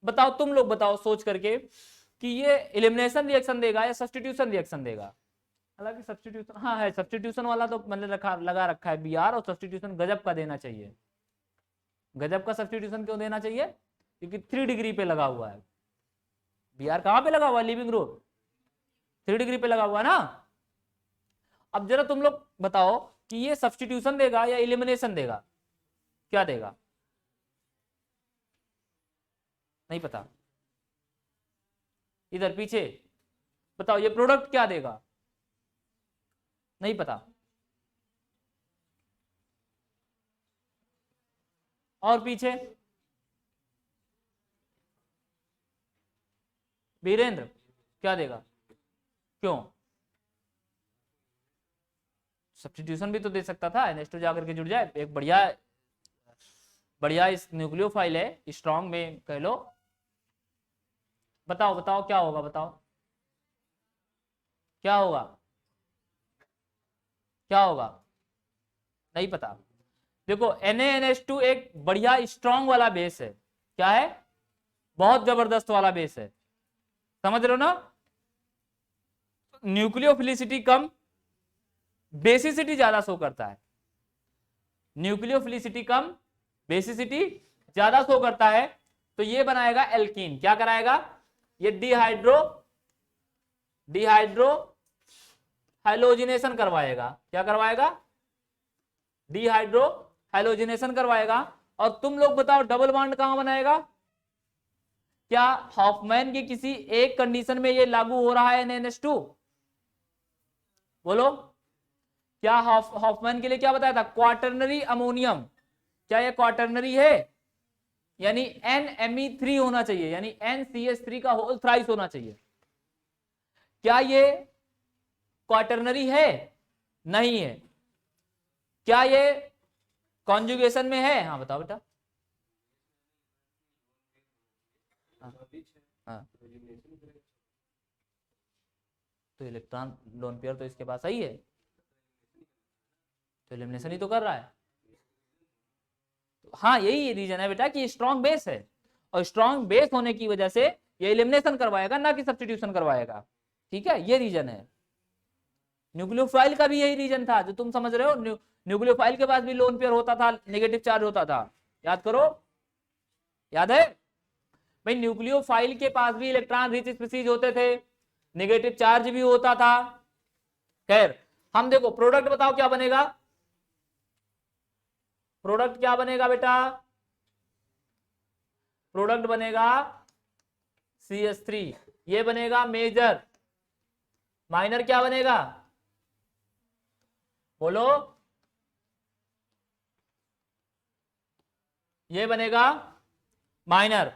A: बताओ, तुम लोग बताओ सोच करके कि ये एलिमिनेशन रिएक्शन देगा या सब्स्टिट्यूशन रिएक्शन देगा। हालांकि सब्स्टिट्यूशन, हाँ है, सब्स्टिट्यूशन वाला तो मैंने लगा रखा है Br, और सब्स्टिट्यूशन गजब का देना चाहिए। गजब का सब्स्टिट्यूशन क्यों देना चाहिए, क्योंकि 3 डिग्री पे लगा हुआ है। Br कहां पे लगा हुआ है, लिविंग ग्रुप 3 डिग्री पे लगा हुआ है ना। अब जरा तुम लोग बताओ कि ये सब्स्टिट्यूशन देगा या एलिमिनेशन देगा, क्या देगा, नहीं पता। इधर पीछे बताओ, ये प्रोडक्ट क्या देगा, नहीं पता। और पीछे वीरेंद्र क्या देगा, क्यों, सब्स्टिट्यूशन भी तो दे सकता था, NH2 जाकर के जुड़ जाए, एक बढ़िया बढ़िया इस न्यूक्लियोफाइल है, स्ट्रॉन्ग में कह लो। बताओ बताओ क्या होगा, बताओ क्या होगा, क्या होगा, नहीं पता। देखो NaNH2 एक बढ़िया स्ट्रॉन्ग वाला बेस है, क्या है, बहुत जबरदस्त वाला बेस है, समझ रहे हो ना। न्यूक्लियोफिलिसिटी कम, बेसिसिटी ज्यादा शो करता है। न्यूक्लियोफिलिसिटी कम, बेसिसिटी ज्यादा शो करता है, तो ये बनाएगा एल्कीन, क्या कराएगा, ये डिहाइड्रो हाइलोजिनेशन करवाएगा, क्या करवाएगा, डिहाइड्रो हाइलोजिनेशन करवाएगा। और तुम लोग बताओ डबल बॉन्ड कहां बनाएगा, क्या हॉफमैन की किसी एक कंडीशन में ये लागू हो रहा है NaNH2, बोलो, क्या हॉफमैन के लिए क्या बताया था, क्वाटरनरी अमोनियम, क्या ये क्वाटरनरी है, यानी NMe3 होना चाहिए, यानी NCH3 का होल थ्राइस होना चाहिए। क्या ये क्वाटरनरी है, नहीं है। क्या ये कॉन्जुगेशन में है, हाँ बताओ बेटा, हाँ। तो इलेक्ट्रॉन लोन पेयर तो इसके पास सही है, तो एलिमिनेशन ही तो कर रहा है। तो हाँ यही रीजन है बेटा कि स्ट्रॉन्ग बेस है, और स्ट्रॉन्ग बेस होने की वजह से ये एलिमिनेशन करवाएगा, ना कि सब्स्टिट्यूशन करवाएगा, ठीक है, ये रीजन है। न्यूक्लियोफाइल का भी यही रीजन था जो तुम समझ रहे हो, न्यूक्लियोफाइल के पास भी लोन पेयर होता था, नेगेटिव चार्ज होता था, याद करो, याद है भाई, न्यूक्लियोफाइल के पास भी इलेक्ट्रॉन रिच स्पीसीज होते थे, नेगेटिव चार्ज भी होता था। खैर हम देखो प्रोडक्ट बताओ क्या बनेगा, प्रोडक्ट क्या बनेगा बेटा, प्रोडक्ट बनेगा CH3, ये बनेगा मेजर, माइनर क्या बनेगा, बोलो, ये बनेगा माइनर।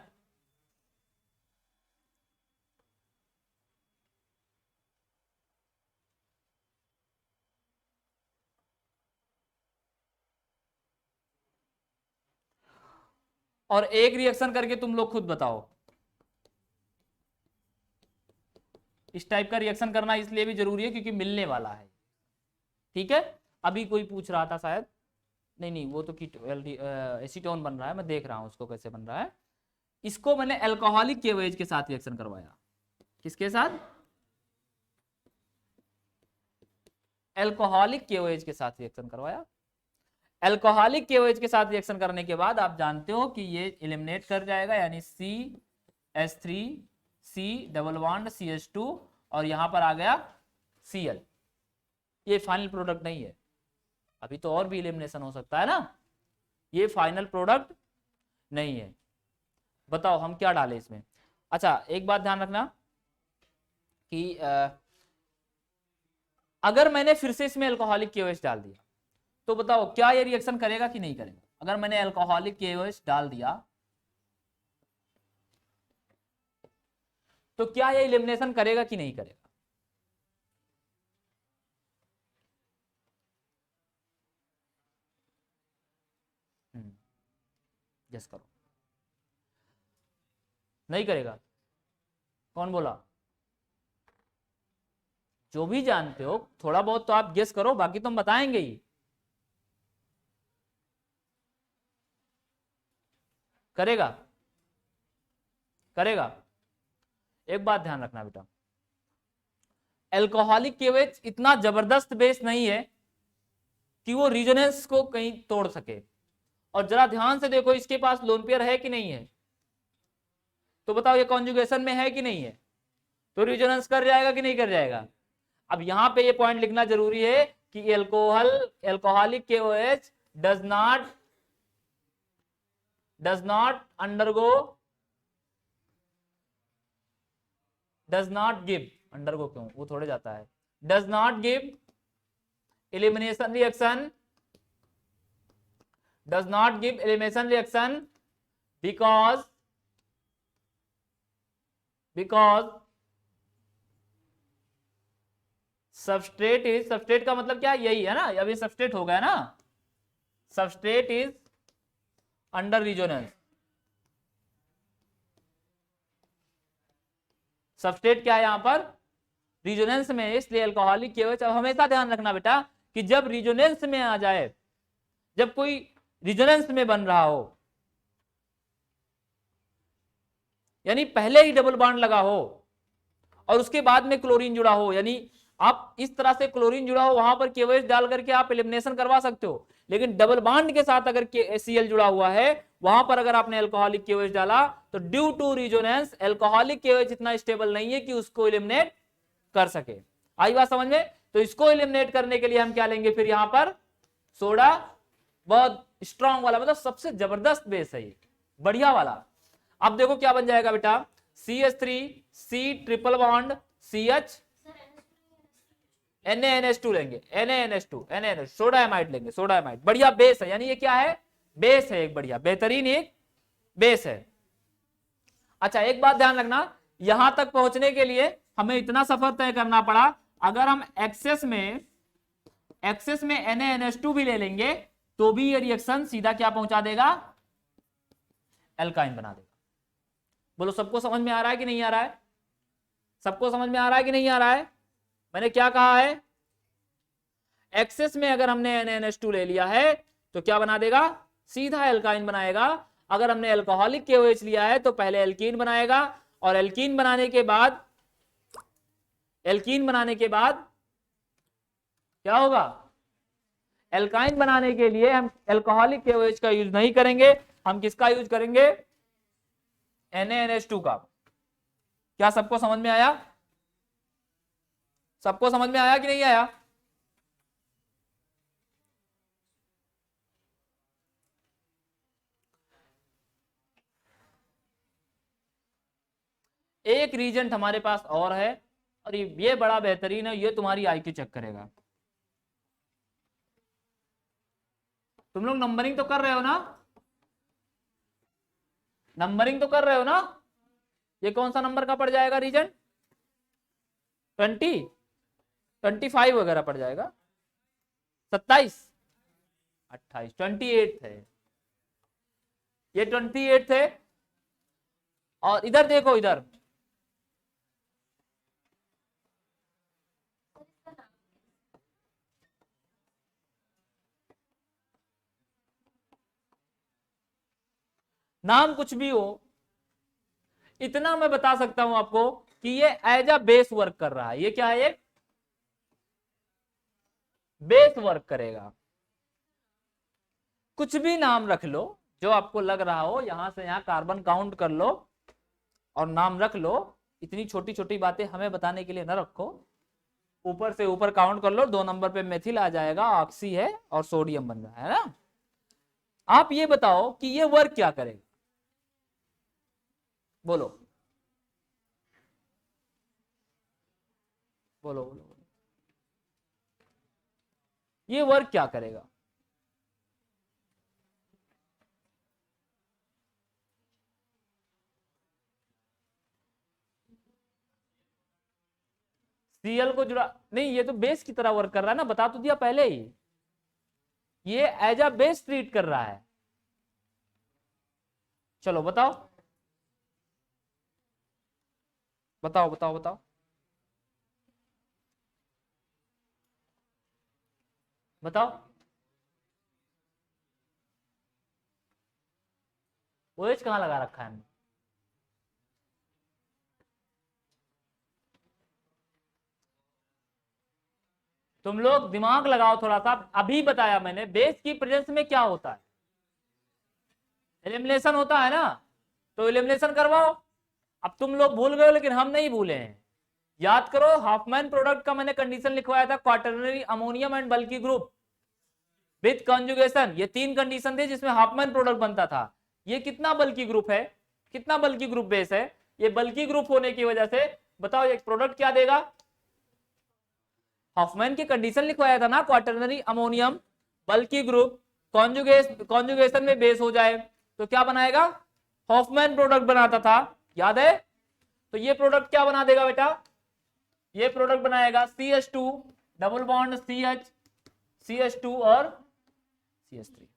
A: और एक रिएक्शन करके तुम लोग खुद बताओ, इस टाइप का रिएक्शन करना इसलिए भी जरूरी है क्योंकि मिलने वाला है, ठीक है। अभी कोई पूछ रहा था शायद, नहीं नहीं वो तो एसीटोन बन रहा है, मैं देख रहा हूं उसको कैसे बन रहा है। इसको मैंने अल्कोहलिक केवेज के साथ रिएक्शन करवाया, किसके साथ, अल्कोहलिक केवेज के साथ रिएक्शन करवाया। अल्कोहलिक केवेज के साथ रिएक्शन करने के बाद आप जानते हो कि ये एलिमिनेट कर जाएगा, यानी CH3 C double bond CH2 और यहां पर आ गया Cl, ये फाइनल प्रोडक्ट नहीं है, अभी तो और भी एलिमिनेशन हो सकता है ना, ये फाइनल प्रोडक्ट नहीं है। बताओ हम क्या डालें इसमें। अच्छा एक बात ध्यान रखना कि अगर मैंने फिर से इसमें अल्कोहलिक KOH डाल दिया तो बताओ क्या ये रिएक्शन करेगा कि नहीं करेगा। अगर मैंने अल्कोहलिक KOH डाल दिया तो क्या ये एलिमिनेशन करेगा कि नहीं करेगा। गेस करो। नहीं करेगा। कौन बोला। जो भी जानते हो थोड़ा बहुत तो आप गेस करो, बाकी तो हम बताएंगे ही। करेगा करेगा। एक बात ध्यान रखना बेटा, अल्कोहलिक KOH इतना जबरदस्त बेस नहीं है कि वो रिजोनेंस को कहीं तोड़ सके। और जरा ध्यान से देखो इसके पास लोन पेयर है कि नहीं है, तो बताओ ये कॉन्जुगेशन में है कि नहीं है, तो रिजोनेंस कर जाएगा कि नहीं कर जाएगा। अब यहां पे ये पॉइंट लिखना जरूरी है कि alcoholic KOH does not give undergo क्यों, वो थोड़े जाता है, does not give elimination reaction because substrate का मतलब क्या यही है ना, अभी सबस्ट्रेट हो गया ना, substrate is under resonance. Substrate क्या है यहां पर, रिजोनेंस में, इसलिए अल्कोहलिक KOH। अब हमेशा ध्यान रखना बेटा कि जब रिजोनेंस में आ जाए, जब कोई रिजोनेंस में बन रहा हो, यानी पहले ही डबल बॉन्ड लगा हो और उसके बाद में क्लोरीन जुड़ा हो, यानी आप इस तरह से क्लोरीन जुड़ा हो वहां पर KOH डाल करके आप एलिमिनेशन करवा सकते हो। लेकिन डबल बॉन्ड के साथ अगर Cl जुड़ा हुआ है वहां पर अगर आपने अल्कोहलिक KOH डाला तो due to resonance alcoholic KOH इतना स्टेबल नहीं है कि उसको एलिमिनेट कर सके। आई बात समझ में। तो इसको एलिमिनेट करने के लिए हम क्या लेंगे फिर यहां पर सोडा, बहुत स्ट्रांग वाला, मतलब सबसे जबरदस्त बेस है ये, बढ़िया वाला। अब देखो क्या बन जाएगा बेटा, CH3C triple bond CH NaNH2 लेंगे, NaNH2 सोडा एमाइड लेंगे, सोडा एमाइड, बढ़िया बेस है। यानी ये क्या है, बेस है, एक बढ़िया बेहतरीन एक बेस है। अच्छा एक बात ध्यान रखना, यहां तक पहुंचने के लिए हमें इतना सफर तय करना पड़ा। अगर हम एक्सेस में NaNH2 भी ले लेंगे तो भी ये रिएक्शन सीधा क्या पहुंचा देगा, एल्काइन बना देगा। बोलो सबको समझ में आ रहा है कि नहीं आ रहा है, सबको समझ में आ रहा है कि नहीं आ रहा है। मैंने क्या कहा है, एक्सेस में अगर हमने NaNH2 ले लिया है तो क्या बना देगा, सीधा एल्काइन बनाएगा। अगर हमने अल्कोहलिक KOH लिया है तो पहले एल्कीन बनाएगा, और एल्कीन बनाने के बाद क्या होगा, एल्काइन बनाने के लिए हम अल्कोहलिक KOH का यूज नहीं करेंगे, हम किसका यूज करेंगे, NaNH2 का। क्या सबको समझ में आया, सबको समझ में आया कि नहीं आया। एक रीजन हमारे पास और है, और ये बड़ा बेहतरीन है, ये तुम्हारी IQ चेक करेगा। तुम लोग नंबरिंग तो कर रहे हो ना, नंबरिंग तो कर रहे हो ना। ये कौन सा नंबर का पड़ जाएगा रीजन, 20, 25 वगैरह पड़ जाएगा, 27, 28, 28 है, ये 28 है। और इधर देखो, इधर नाम कुछ भी हो, इतना मैं बता सकता हूं आपको कि ये एज अ बेस वर्क कर रहा है। ये क्या है, एक बेस वर्क करेगा। कुछ भी नाम रख लो जो आपको लग रहा हो, यहां से यहां कार्बन काउंट कर लो और नाम रख लो। इतनी छोटी छोटी बातें हमें बताने के लिए न रखो, ऊपर से ऊपर काउंट कर लो, 2 नंबर पे मेथिल आ जाएगा, ऑक्सी है और सोडियम बन रहा है ना। आप ये बताओ कि ये वर्क क्या करेगा, बोलो बोलो बोलो बोलो। ये वर्क क्या करेगा? Cl को जुड़ा नहीं, ये तो बेस की तरह वर्क कर रहा है ना, बता तो दिया पहले ही, ये एज अ बेस ट्रीट कर रहा है। चलो बताओ बताओ बताओ बताओ बताओ। OH कहाँ लगा रखा है हमने? तुम लोग दिमाग लगाओ थोड़ा सा, अभी बताया मैंने बेस की प्रेजेंस में क्या होता है, एलिमिनेशन होता है ना, तो एलिमिनेशन करवाओ। अब तुम लोग भूल गए हो लेकिन हम नहीं भूले हैं, याद करो हाफमैन प्रोडक्ट का मैंने कंडीशन लिखवाया था, quaternary ammonium and bulky group with conjugation, ये 3 कंडीशन थे जिसमें हाफमैन प्रोडक्ट बनता था। ये कितना बल्की ग्रुप है, कितना बल्की ग्रुप बेस है, ये बल्की ग्रुप होने की वजह से बताओ ये प्रोडक्ट क्या देगा, हॉफमैन की कंडीशन लिखवाया था ना, क्वाटरनरी अमोनियम बल्की ग्रुप कॉन्जुगेशन में बेस हो जाए तो क्या बनाएगा, हॉफमैन प्रोडक्ट बनाता था, याद है। तो ये प्रोडक्ट क्या बना देगा बेटा, ये प्रोडक्ट बनाएगा CH2 डबल बॉन्ड CH2 और CH3।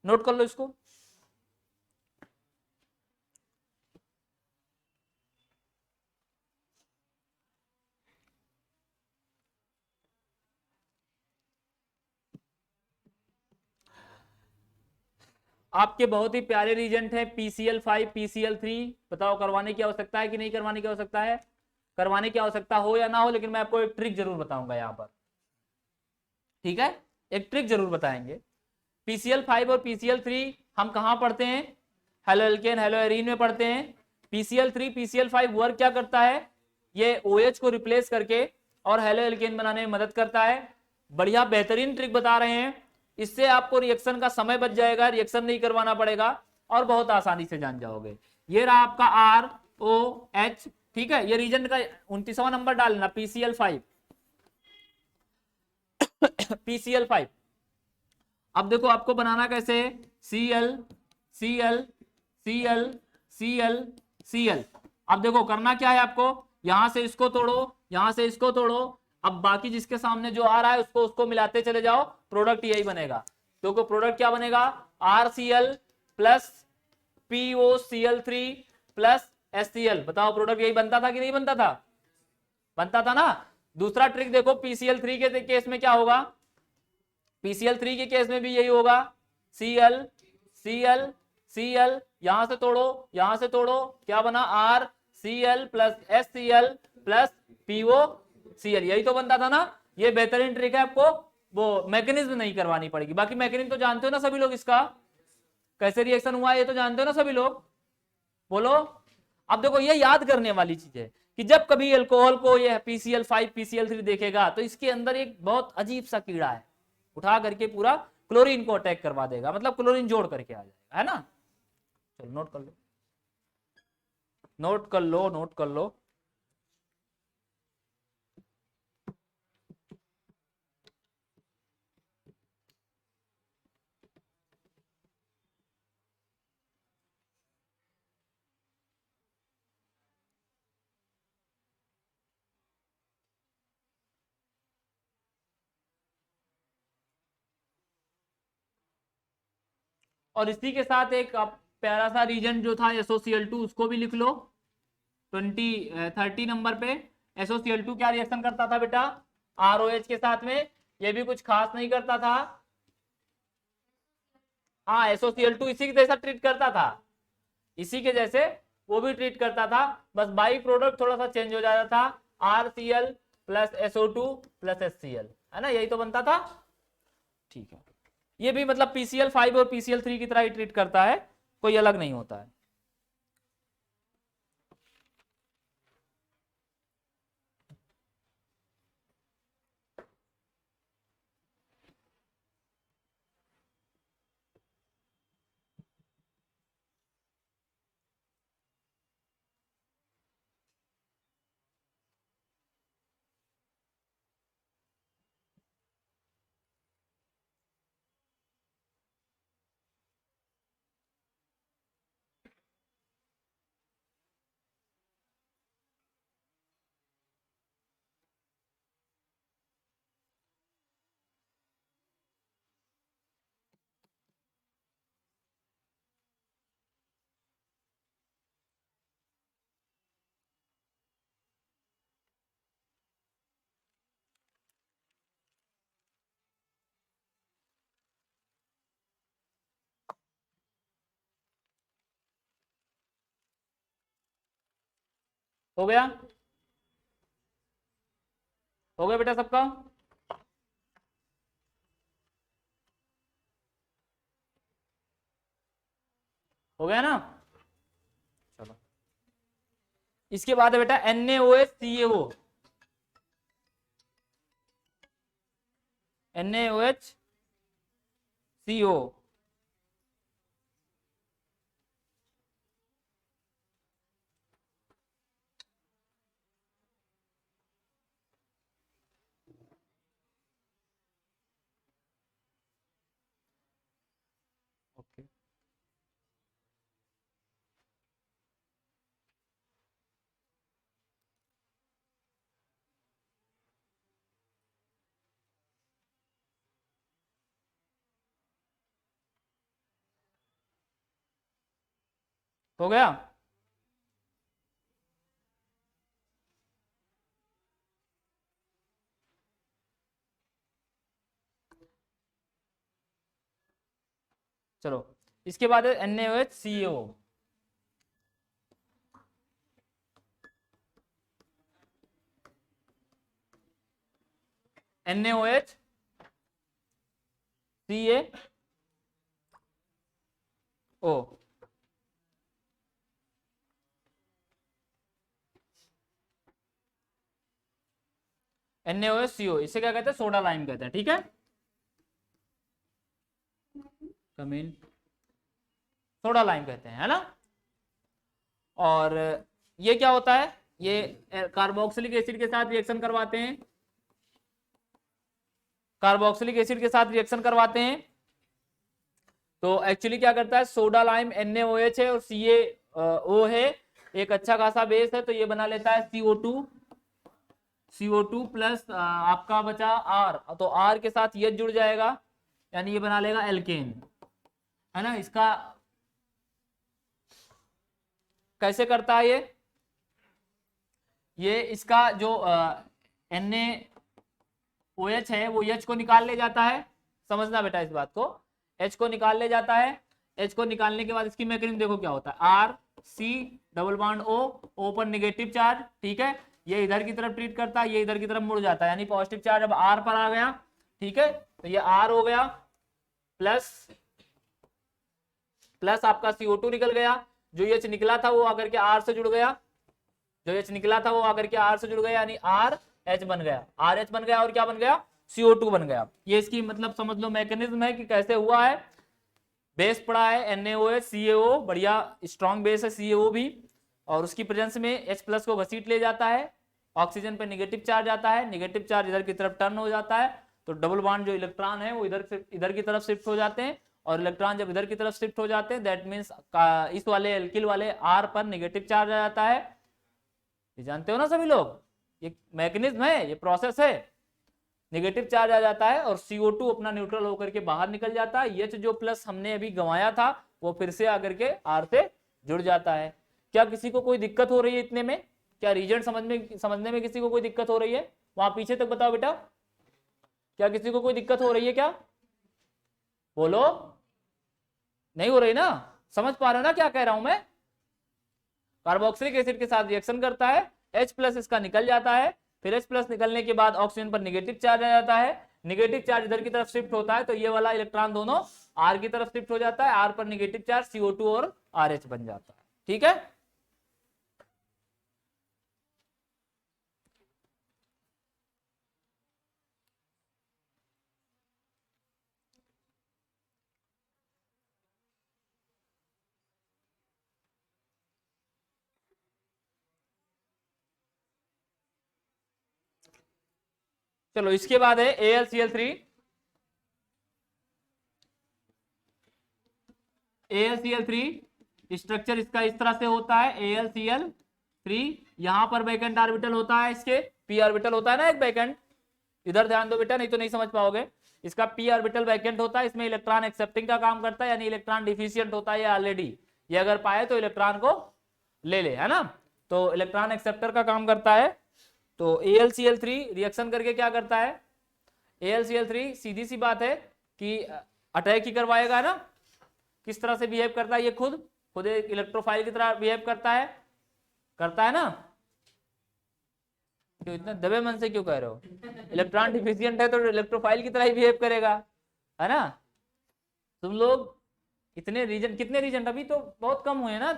A: नोट कर लो इसको। आपके बहुत ही प्यारे रीजेंट है PCl5 PCl3, बताओ करवाने की आवश्यकता है कि नहीं करवाने की आवश्यकता है, करवाने की आवश्यकता हो या ना हो, लेकिन मैं आपको एक ट्रिक जरूर बताऊंगा यहाँ पर, ठीक है, एक ट्रिक जरूर बताएंगे। PCl5 और PCl3 हम कहाँ पढ़ते हैं, हेलो एल्केन हेलो एरीन में पढ़ते हैं। PCl3 PCl5 वर्क क्या करता है, ये OH को रिप्लेस करके और हेलो एल्केन बनाने में मदद करता है। बढ़िया बेहतरीन ट्रिक बता रहे हैं, इससे आपको रिएक्शन का समय बच जाएगा, रिएक्शन नहीं करवाना पड़ेगा और बहुत आसानी से जान जाओगे। ये रहा आपका ROH, ठीक है, ये रीजन का 29वां नंबर डालना PCl5 PCl5। अब देखो आपको बनाना कैसे है, Cl Cl Cl Cl Cl। अब देखो करना क्या है आपको, यहां से इसको तोड़ो, यहां से इसको तोड़ो, अब बाकी जिसके सामने जो आ रहा है उसको मिलाते चले जाओ, प्रोडक्ट यही बनेगा। देखो प्रोडक्ट क्या बनेगा, RCl plus POCl3 plus HCl। बताओ प्रोडक्ट यही बनता था कि नहीं बनता था, बनता था ना। दूसरा ट्रिक देखो PCl3 के केस में क्या होगा, PCl3 के केस में भी यही होगा, Cl Cl Cl, यहां से तोड़ो यहां से तोड़ो, क्या बना RCl plus HCl plus POCl, यही तो बनता था ना। ये बेहतरीन ट्रिक है, आपको वो मैकेनिज्म नहीं करवानी पड़ेगी, बाकी मैकेनिज्म तो जानते हो ना सभी लोग, इसका कैसे रिएक्शन हुआ ये तो जानते हो ना सभी लोग, बोलो। अब देखो ये याद करने वाली चीज है कि जब कभी अल्कोहल को ये PCl5 PCl3 देखेगा तो इसके अंदर एक बहुत अजीब सा कीड़ा है, उठा करके पूरा क्लोरीन को अटैक करवा देगा, मतलब क्लोरीन जोड़ करके आ जाएगा, है ना। चलो नोट कर लो नोट कर लो नोट कर लो। और इसी के साथ एक प्यारा सा रीजन जो था SOCl2, उसको भी लिख लो 30 नंबर पे। SOCl2 क्या रिएक्शन करता था बेटा, ROH के साथ में, ये भी कुछ खास नहीं करता था। हाँ SOCl2 इसी के जैसा ट्रीट करता था, इसी के जैसे वो भी ट्रीट करता था, बस बाई प्रोडक्ट थोड़ा सा चेंज हो जाता था, RCl plus SO2 plus HCl, है ना, यही तो बनता था, ठीक है। ये भी मतलब PCl5 और PCl3 की तरह ही ट्रीट करता है, कोई अलग नहीं होता है। हो गया? हो गया बेटा सबका? हो गया ना? चलो, इसके बाद है बेटा NaOH CaO। NaOH CO। Okay, हो गया? चलो, इसके बाद है NaOH CaO। NaOH CaO। NaOH CO, इसे क्या कहते हैं? सोडा लाइम कहते हैं। ठीक है, कमीन सोडा लाइम कहते हैं, है ना? और ये क्या होता है? ये कार्बोक्सिलिक एसिड के साथ रिएक्शन करवाते हैं, कार्बोक्सिलिक एसिड के साथ रिएक्शन करवाते हैं। तो एक्चुअली क्या करता है? सोडा लाइम NaOH है और CaO है, एक अच्छा खासा बेस है, तो ये बना लेता है CO2 प्लस आपका बचा R, तो R के साथ ये जुड़ जाएगा, यानी ये बना लेगा एल्केन, है ना? इसका कैसे करता है ये इसका जो NaOH है वो H को निकाल ले जाता है, समझना बेटा इस बात को, H को निकाल ले जाता है। H को निकालने के बाद इसकी मैकेनिज्म देखो क्या होता है, R C double bond O पर निगेटिव चार्ज, ठीक है, ये इधर की तरफ ट्रीट करता है, ये इधर की तरफ मुड़ जाता है, यानी पॉजिटिव चार्ज अब R पर आ गया, ठीक है, तो ये R हो गया, प्लस आपका CO2 निकल गया, जो H निकला था वो आकर के R से जुड़ गया, जो H निकला था वो आकर के R से जुड़ गया, यानी RH बन गया, RH बन गया, और क्या बन गया? CO2 बन गया। ये इसकी मतलब समझ लो मैकेनिज्म है कि कैसे हुआ है। बेस पड़ा है NaOH CaO, बढ़िया स्ट्रॉन्ग बेस है CaO भी, और उसकी प्रेजेंस में H+ को घसीट ले जाता है, ऑक्सीजन पे नेगेटिव चार्ज आता है, नेगेटिव चार्ज इधर की तरफ टर्न हो जाता है, तो डबल बॉन्ड जो इलेक्ट्रॉन है वो इधर की तरफ शिफ्ट हो जाते हैं, और इलेक्ट्रॉन जब इधर की तरफ शिफ्ट हो जाते हैं दैट मीन्स इस वाले एल्किल वाले R पर नेगेटिव चार्ज आ जाता है। ये जानते हो ना सभी लोग, ये मैकेनिज्म है, ये प्रोसेस है, नेगेटिव चार्ज आ जाता है और CO2 अपना न्यूट्रल होकर के बाहर निकल जाता है, H जो प्लस हमने अभी गंवाया था वो फिर से आकर के R से जुड़ जाता है। क्या किसी को कोई दिक्कत हो रही है इतने में? क्या रीजन समझने में किसी को कोई दिक्कत हो रही है? वहां पीछे तक बताओ बेटा, क्या किसी को कोई दिक्कत हो रही है? क्या बोलो, नहीं हो रही ना? समझ पा रहे हो ना क्या कह रहा हूं मैं? कार्बोक्सिलिक एसिड के साथ रिएक्शन करता है, H+ इसका निकल जाता है, फिर H+ निकलने के बाद ऑक्सीजन पर नेगेटिव चार्ज आ जाता है, नेगेटिव चार्ज इधर की तरफ शिफ्ट होता है, तो ये वाला इलेक्ट्रॉन दोनों R की तरफ शिफ्ट हो जाता है, R पर नेगेटिव चार्ज CO2 और RH बन जाता है। ठीक है, चलो इसके बाद है AlCl3। AlCl3 स्ट्रक्चर इसका इस तरह से होता है, AlCl3, यहां पर वैकेंट ऑर्बिटल होता है, इसके p ऑर्बिटल होता है ना एक वैकेंट, इधर ध्यान दो बेटा नहीं तो नहीं समझ पाओगे, इसका p ऑर्बिटल वैकेंट होता है, इसमें इलेक्ट्रॉन एक्सेप्टिंग का काम करता है, यानी इलेक्ट्रॉन डिफिशियंट होता है ऑलरेडी, ये अगर पाए तो इलेक्ट्रॉन को ले ले, है ना, तो इलेक्ट्रॉन एक्सेप्टर का काम करता है। तो AlCl3 रिएक्शन करके क्या करता है? AlCl3 सीधी सी बात है कि अटैक ही करवाएगा ना, किस तरह से बिहेव करता है ये खुद एक इलेक्ट्रोफाइल की तरह बिहेव करता है ना, क्यों इतना दबे मन से क्यों कह रहे हो? इलेक्ट्रॉन डिफिशियंट है तो इलेक्ट्रोफाइल की तरह ही बिहेव करेगा, है ना? तुम लोग इतने रीजन, कितने रीजन अभी तो बहुत कम हुए ना,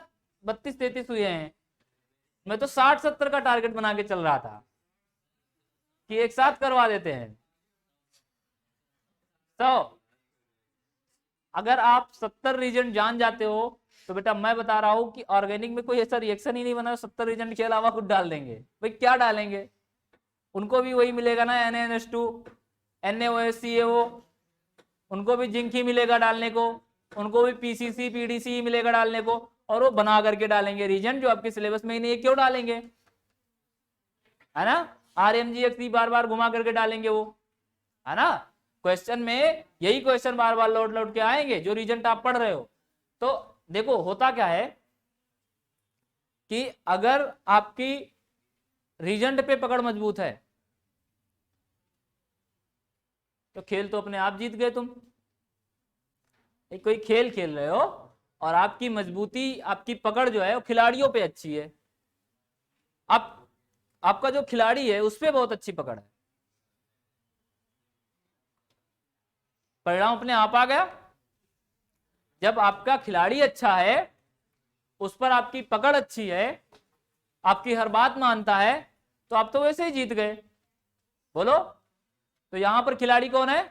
A: 32-33 हुए हैं। मैं तो 60-70 का टारगेट बना के चल रहा था कि एक साथ करवा देते हैं। तो अगर आप 70 रीजन जान जाते हो तो बेटा मैं बता रहा हूं कि ऑर्गेनिक में कोई ऐसा रिएक्शन ही नहीं बना, 70 रीजन के अलावा कुछ डाल देंगे। भाई क्या डालेंगे? उनको भी वही मिलेगा ना, NaNH2 NaOH CaO, उनको भी जिंक ही मिलेगा डालने को, उनको भी PCC PDC ही मिलेगा डालने को, और वो बना करके डालेंगे रीजन जो आपके सिलेबस में ही नहीं है। क्यों डालेंगे? है ना? RMGX बार बार घुमा करके डालेंगे वो, है ना? क्वेश्चन में यही क्वेश्चन बार बार लौट लौट के आएंगे जो रीजन आप पढ़ रहे हो। तो देखो होता क्या है कि अगर आपकी रीजन पे पकड़ मजबूत है तो खेल तो अपने आप जीत गए तुम। कोई खेल खेल रहे हो और आपकी मजबूती, आपकी पकड़ जो है वो खिलाड़ियों पे अच्छी है। आप, आपका जो खिलाड़ी है उस पे बहुत अच्छी पकड़ है, परिणाम अपने आप आ गया। जब आपका खिलाड़ी अच्छा है, उस पर आपकी पकड़ अच्छी है, आपकी हर बात मानता है, तो आप तो वैसे ही जीत गए। बोलो, तो यहां पर खिलाड़ी कौन है?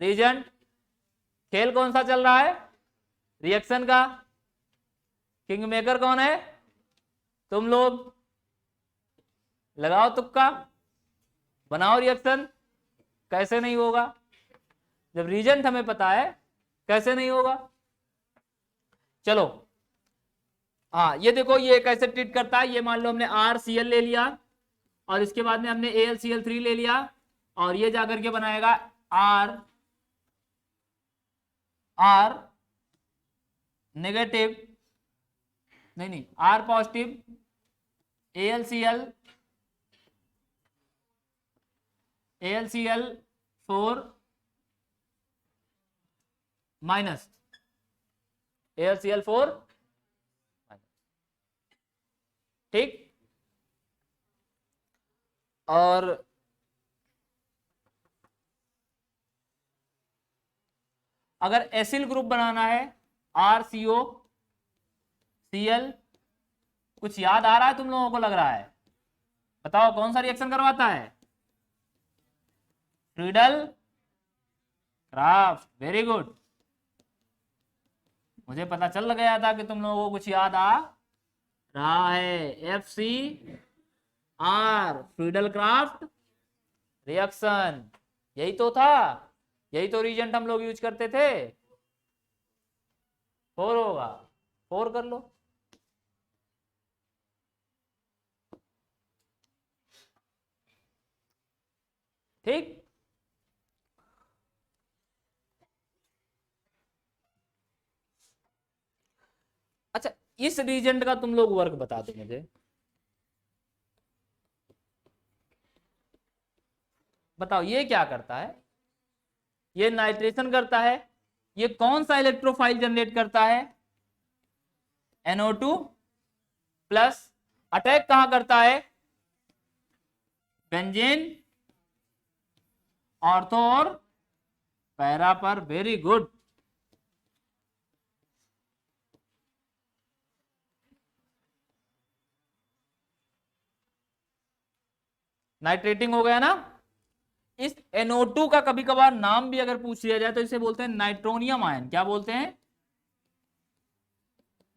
A: रीजेंट। खेल कौन सा चल रहा है? रिएक्शन का। किंग मेकर कौन है? तुम लोग। लगाओ तुक्का, बनाओ रिएक्शन। कैसे नहीं होगा? जब रीजेंट हमें पता है, कैसे नहीं होगा? चलो, हाँ ये देखो ये कैसे ट्रीट करता है। ये मान लो हमने RCl ले लिया और इसके बाद में हमने AlCl3 ले लिया, और ये जाकर के बनाएगा R नेगेटिव, नहीं R positive, AlCl4 minus AlCl4, ठीक। और अगर एसिल ग्रुप बनाना है RCOCl, कुछ याद आ रहा है तुम लोगों को? लग रहा है, बताओ कौन सा रिएक्शन करवाता है? Friedel craft, very good. मुझे पता चल गया था कि तुम लोगों को कुछ याद आ रहा है। FCR फ्रीडल क्राफ्ट रिएक्शन, यही तो था, यही तो रीजेंट हम लोग यूज करते थे। 4 होगा, 4 कर लो। ठीक, अच्छा इस रीजेंट का तुम लोग वर्क बता दो मुझे, बताओ ये क्या करता है? ये नाइट्रेशन करता है। ये कौन सा इलेक्ट्रोफाइल जनरेट करता है? NO2 plus. अटैक कहां करता है? बेंजीन, ऑर्थो और पैरा पर, वेरी गुड। नाइट्रेटिंग हो गया ना। इस NO2 का कभी कभार नाम भी अगर पूछ लिया जाए तो इसे बोलते हैं नाइट्रोनियम आयन। क्या बोलते हैं?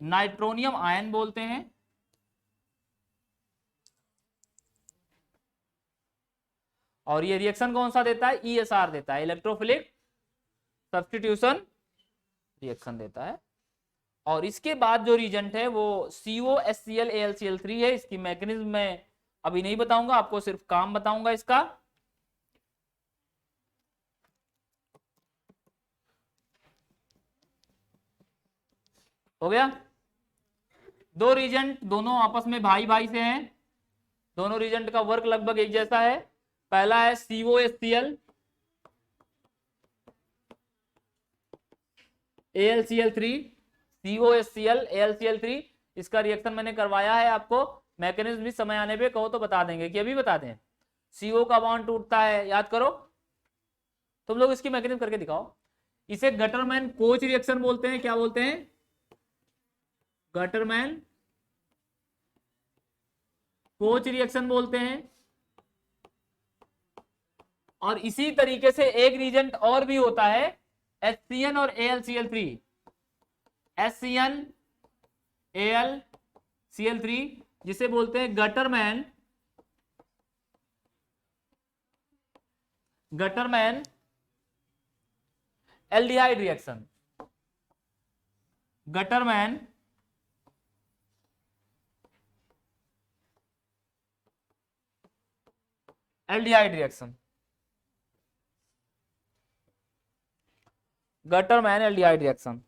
A: नाइट्रोनियम आयन बोलते हैं। और ये रिएक्शन कौन सा देता है? ESR देता है, इलेक्ट्रोफिलिक सब्स्टिट्यूशन रिएक्शन देता है। और इसके बाद जो रीजेंट है वो COHCl AlCl3 है। इसकी मैकेनिज्म मैं अभी नहीं बताऊंगा, आपको सिर्फ काम बताऊंगा इसका। हो गया? दो रीजेंट, दोनों आपस में भाई भाई से हैं, दोनों रीजेंट का वर्क लगभग एक जैसा है। पहला है COHCl AlCl3, COHCl AlCl3, इसका रिएक्शन मैंने करवाया है आपको मैकेनिज्म भी समय आने पे कहो तो बता देंगे कि अभी बता दें। CO का बॉन्ड टूटता है, याद करो, तुम लोग इसकी मैकेनिज्म करके दिखाओ। इसे गटरमैन कोच रिएक्शन बोलते हैं। क्या बोलते हैं? गटरमैन कोच रिएक्शन बोलते हैं। और इसी तरीके से एक रिएजेंट और भी होता है, HCN और AlCl3। HCN AlCl3 जिसे बोलते हैं Gattermann aldehyde reaction. Gattermann aldehyde reaction, Gattermann aldehyde reaction.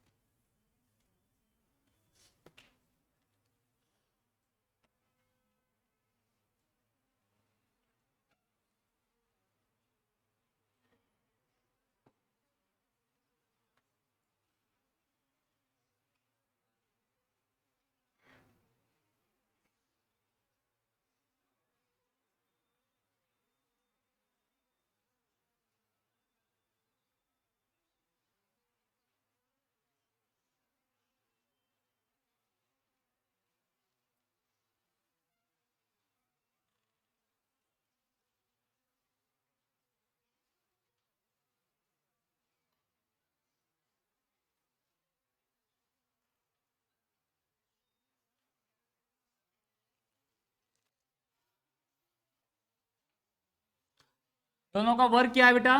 A: दोनों का वर्क क्या है बेटा?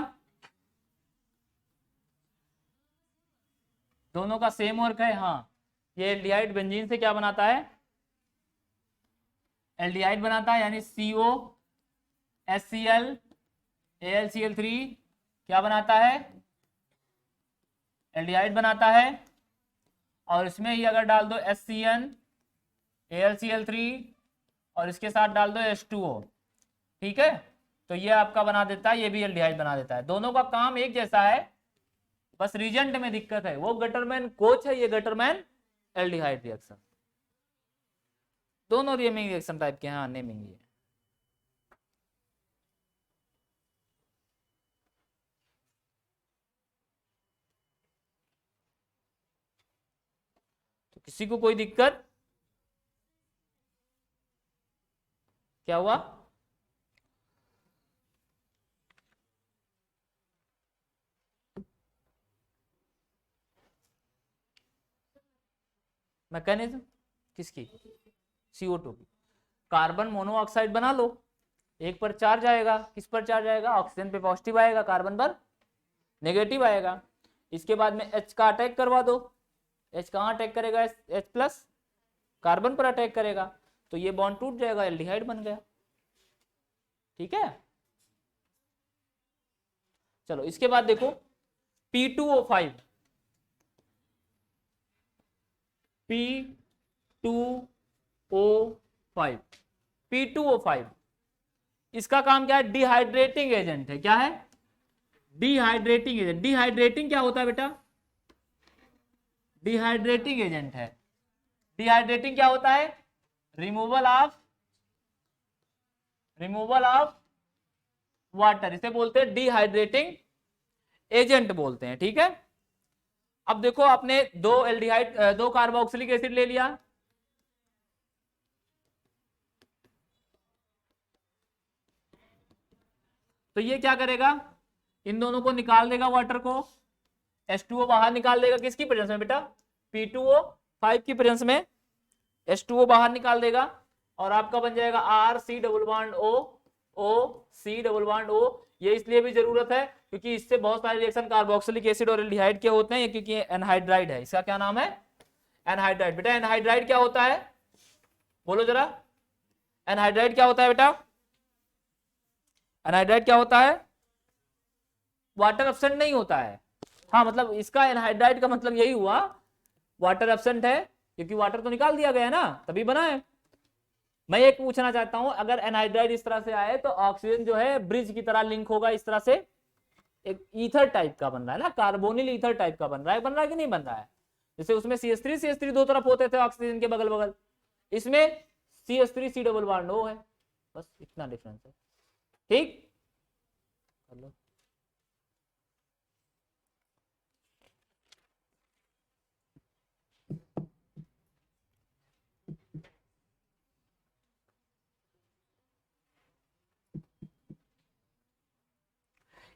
A: दोनों का सेम वर्क है। हाँ, ये एल्डिहाइड बेंजीन से क्या बनाता है? एल्डिहाइड बनाता है, यानी CO HCl AlCl3 क्या बनाता है? एल्डिहाइड बनाता है। और इसमें ही अगर डाल दो HCN AlCl3 और इसके साथ डाल दो H2O, ठीक है, तो ये आपका बना देता है, ये भी एल्डिहाइड बना देता है। दोनों का काम एक जैसा है, बस रीजेंट में दिक्कत है। वो गटरमैन कोच है, ये गटरमैन एल्डिहाइड रिएक्शन। दोनों नेमिंग रिएक्शन टाइप के हैं। हाँ, नेमिंग ये तो किसी को कोई दिक्कत? क्या हुआ? मैकेनिज्म किसकी? CO2 की। कार्बन मोनोऑक्साइड बना लो, एक पर चार्ज आएगा, किस पर चार्ज आएगा? ऑक्सीजन पे पॉजिटिव आएगा, कार्बन पर नेगेटिव आएगा। इसके बाद में H का अटैक करवा दो। H कहाँ अटैक करेगा? H+, कार्बन पर अटैक करेगा, तो ये बॉन्ड टूट जाएगा, एल्डिहाइड बन गया। ठीक है, चलो इसके बाद देखो P2O5, P2O5, P2O5 इसका काम क्या है? डिहाइड्रेटिंग एजेंट है। क्या है? Dehydrating agent. डिहाइड्रेटिंग क्या होता है बेटा? डिहाइड्रेटिंग एजेंट है। डिहाइड्रेटिंग क्या होता है? रिमूवल ऑफ वाटर, इसे बोलते हैं डिहाइड्रेटिंग एजेंट बोलते हैं। ठीक है, अब देखो आपने दो कार्बोक्सिलिक एसिड ले लिया, तो ये क्या करेगा? इन दोनों को निकाल देगा, वाटर को, H2O बाहर निकाल देगा। किसकी प्रेजेंस में बेटा? P2O5 की प्रेजेंस में H2O बाहर निकाल देगा, और आपका बन जाएगा RC double bond O double bond O। ये इसलिए भी जरूरत है क्योंकि इससे बहुत सारे रिएक्शन कार्बोक्सिलिक एसिड और एल्डिहाइड के होते हैं, क्योंकि एनहाइड्राइड है। इसका क्या नाम है? एनहाइड्राइड। बेटा एनहाइड्राइड क्या होता है? बोलो जरा, एनहाइड्राइड क्या होता है बेटा? एनहाइड्राइड क्या होता है? वाटर एब्सेंट नहीं होता है। हाँ, मतलब इसका एनहाइड्राइड का मतलब यही हुआ, वाटर एब्सेंट है, क्योंकि वाटर तो निकाल दिया गया है ना, तभी बना है। मैं एक पूछना चाहता हूं, अगर एनहाइड्राइड इस तरह से आए तो ऑक्सीजन जो है ब्रिज की तरह लिंक होगा, इस तरह से एक ईथर टाइप का बन रहा है ना, कार्बोनिल ईथर टाइप का बन रहा है कि नहीं बन रहा है? जैसे उसमें CH3 दो तरफ होते थे ऑक्सीजन के बगल बगल, इसमें CH3 C double bond O है, बस इतना डिफरेंस है। ठीक, कर लो।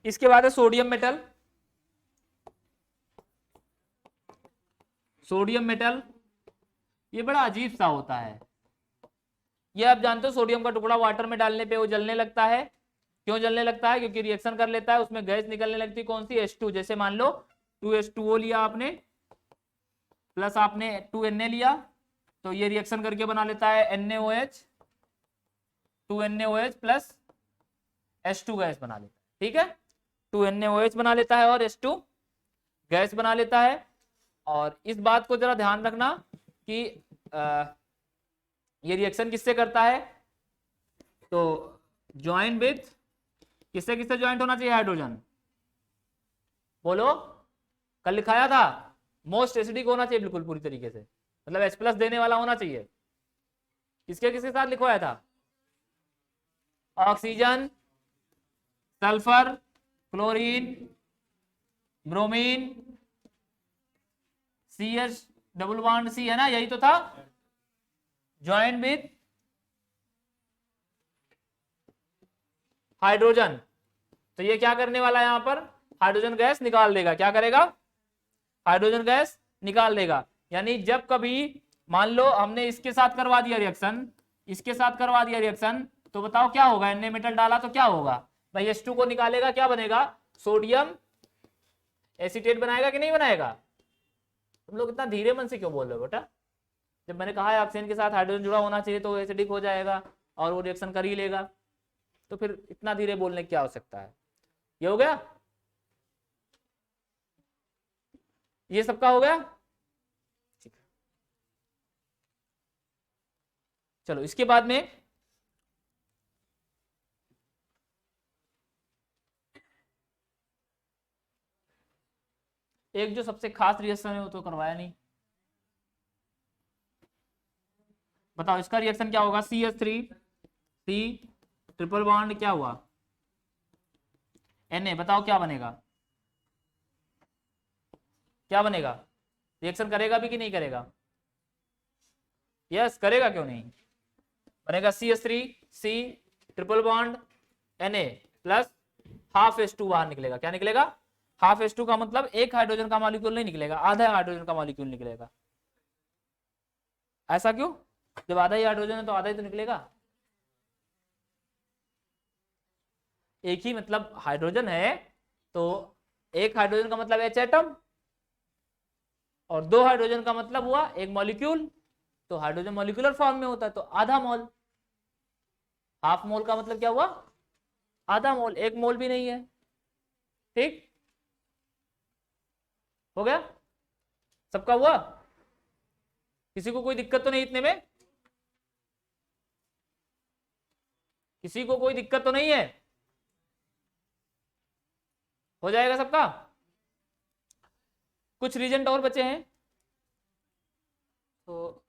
A: इसके बाद है सोडियम मेटल। सोडियम मेटल ये बड़ा अजीब सा होता है। ये आप जानते हो सोडियम का टुकड़ा वाटर में डालने पे वो जलने लगता है। क्यों जलने लगता है? क्योंकि रिएक्शन कर लेता है, उसमें गैस निकलने लगती है। कौन सी? H2। जैसे मान लो 2H2O लिया आपने, प्लस आपने 2Na लिया, तो ये रिएक्शन करके बना लेता है NaOH, 2NaOH plus H2 gas बना लेता है। ठीक है, 2NaOH बना लेता है और H2 गैस बना लेता है। और इस बात को जरा ध्यान रखना कि ये रिएक्शन किससे करता है? तो ज्वाइन विथ, किससे किससे ज्वाइंट होना चाहिए? हाइड्रोजन। बोलो, कल लिखाया था मोस्ट एसिडिक होना चाहिए बिल्कुल पूरी तरीके से, मतलब H+ देने वाला होना चाहिए। किसके किसके साथ लिखवाया था? Oxygen, sulphur, chlorine, bromine, CH double bond C है ना, यही तो था। ज्वाइन विथ हाइड्रोजन, तो ये क्या करने वाला है? यहां पर हाइड्रोजन गैस निकाल देगा। क्या करेगा? हाइड्रोजन गैस निकाल देगा। यानी जब कभी मान लो हमने इसके साथ करवा दिया रिएक्शन, इसके साथ करवा दिया रिएक्शन, तो बताओ क्या होगा? Na मेटल डाला तो क्या होगा भाई? H2 को निकालेगा, क्या बनेगा? सोडियम एसीटेट बनाएगा कि नहीं बनाएगा? तुम लोग इतना धीरे मन से क्यों बोल रहे हो बेटा? जब मैंने कहा है ऑक्सीजन के साथ हाइड्रोजन जुड़ा होना चाहिए तो एसिडिक हो जाएगा और वो रिएक्शन कर ही लेगा, तो फिर इतना धीरे बोलने की क्या आवश्यकता है? ये हो गया, ये सबका हो गया। चलो इसके बाद में एक जो सबसे खास रिएक्शन है वो तो करवाया नहीं। बताओ इसका रिएक्शन क्या होगा? CH3C ट्रिपल बॉन्ड क्या हुआ? Na। बताओ क्या बनेगा? क्या बनेगा? रिएक्शन करेगा भी कि नहीं करेगा? यस करेगा, क्यों नहीं? बनेगा CH3C triple bond Na plus half H2 बाहर निकलेगा। क्या निकलेगा? हाफ H2 का मतलब एक हाइड्रोजन का मॉलिक्यूल नहीं निकलेगा, आधा हाइड्रोजन का मॉलिक्यूल निकलेगा। ऐसा क्यों? जब आधा ही हाइड्रोजन है तो आधा ही तो निकलेगा। एक ही मतलब हाइड्रोजन है तो एक हाइड्रोजन का मतलब H एटम, और दो हाइड्रोजन का मतलब हुआ एक मॉलिक्यूल। तो हाइड्रोजन मॉलिक्यूलर फॉर्म में होता है तो आधा मोल। हाफ मोल का मतलब क्या हुआ? आधा मोल, एक मोल भी नहीं है। ठीक हो गया? सबका हुआ? किसी को कोई दिक्कत तो नहीं इतने में? किसी को कोई दिक्कत तो नहीं है? हो जाएगा सबका? कुछ रीजन और बचे हैं तो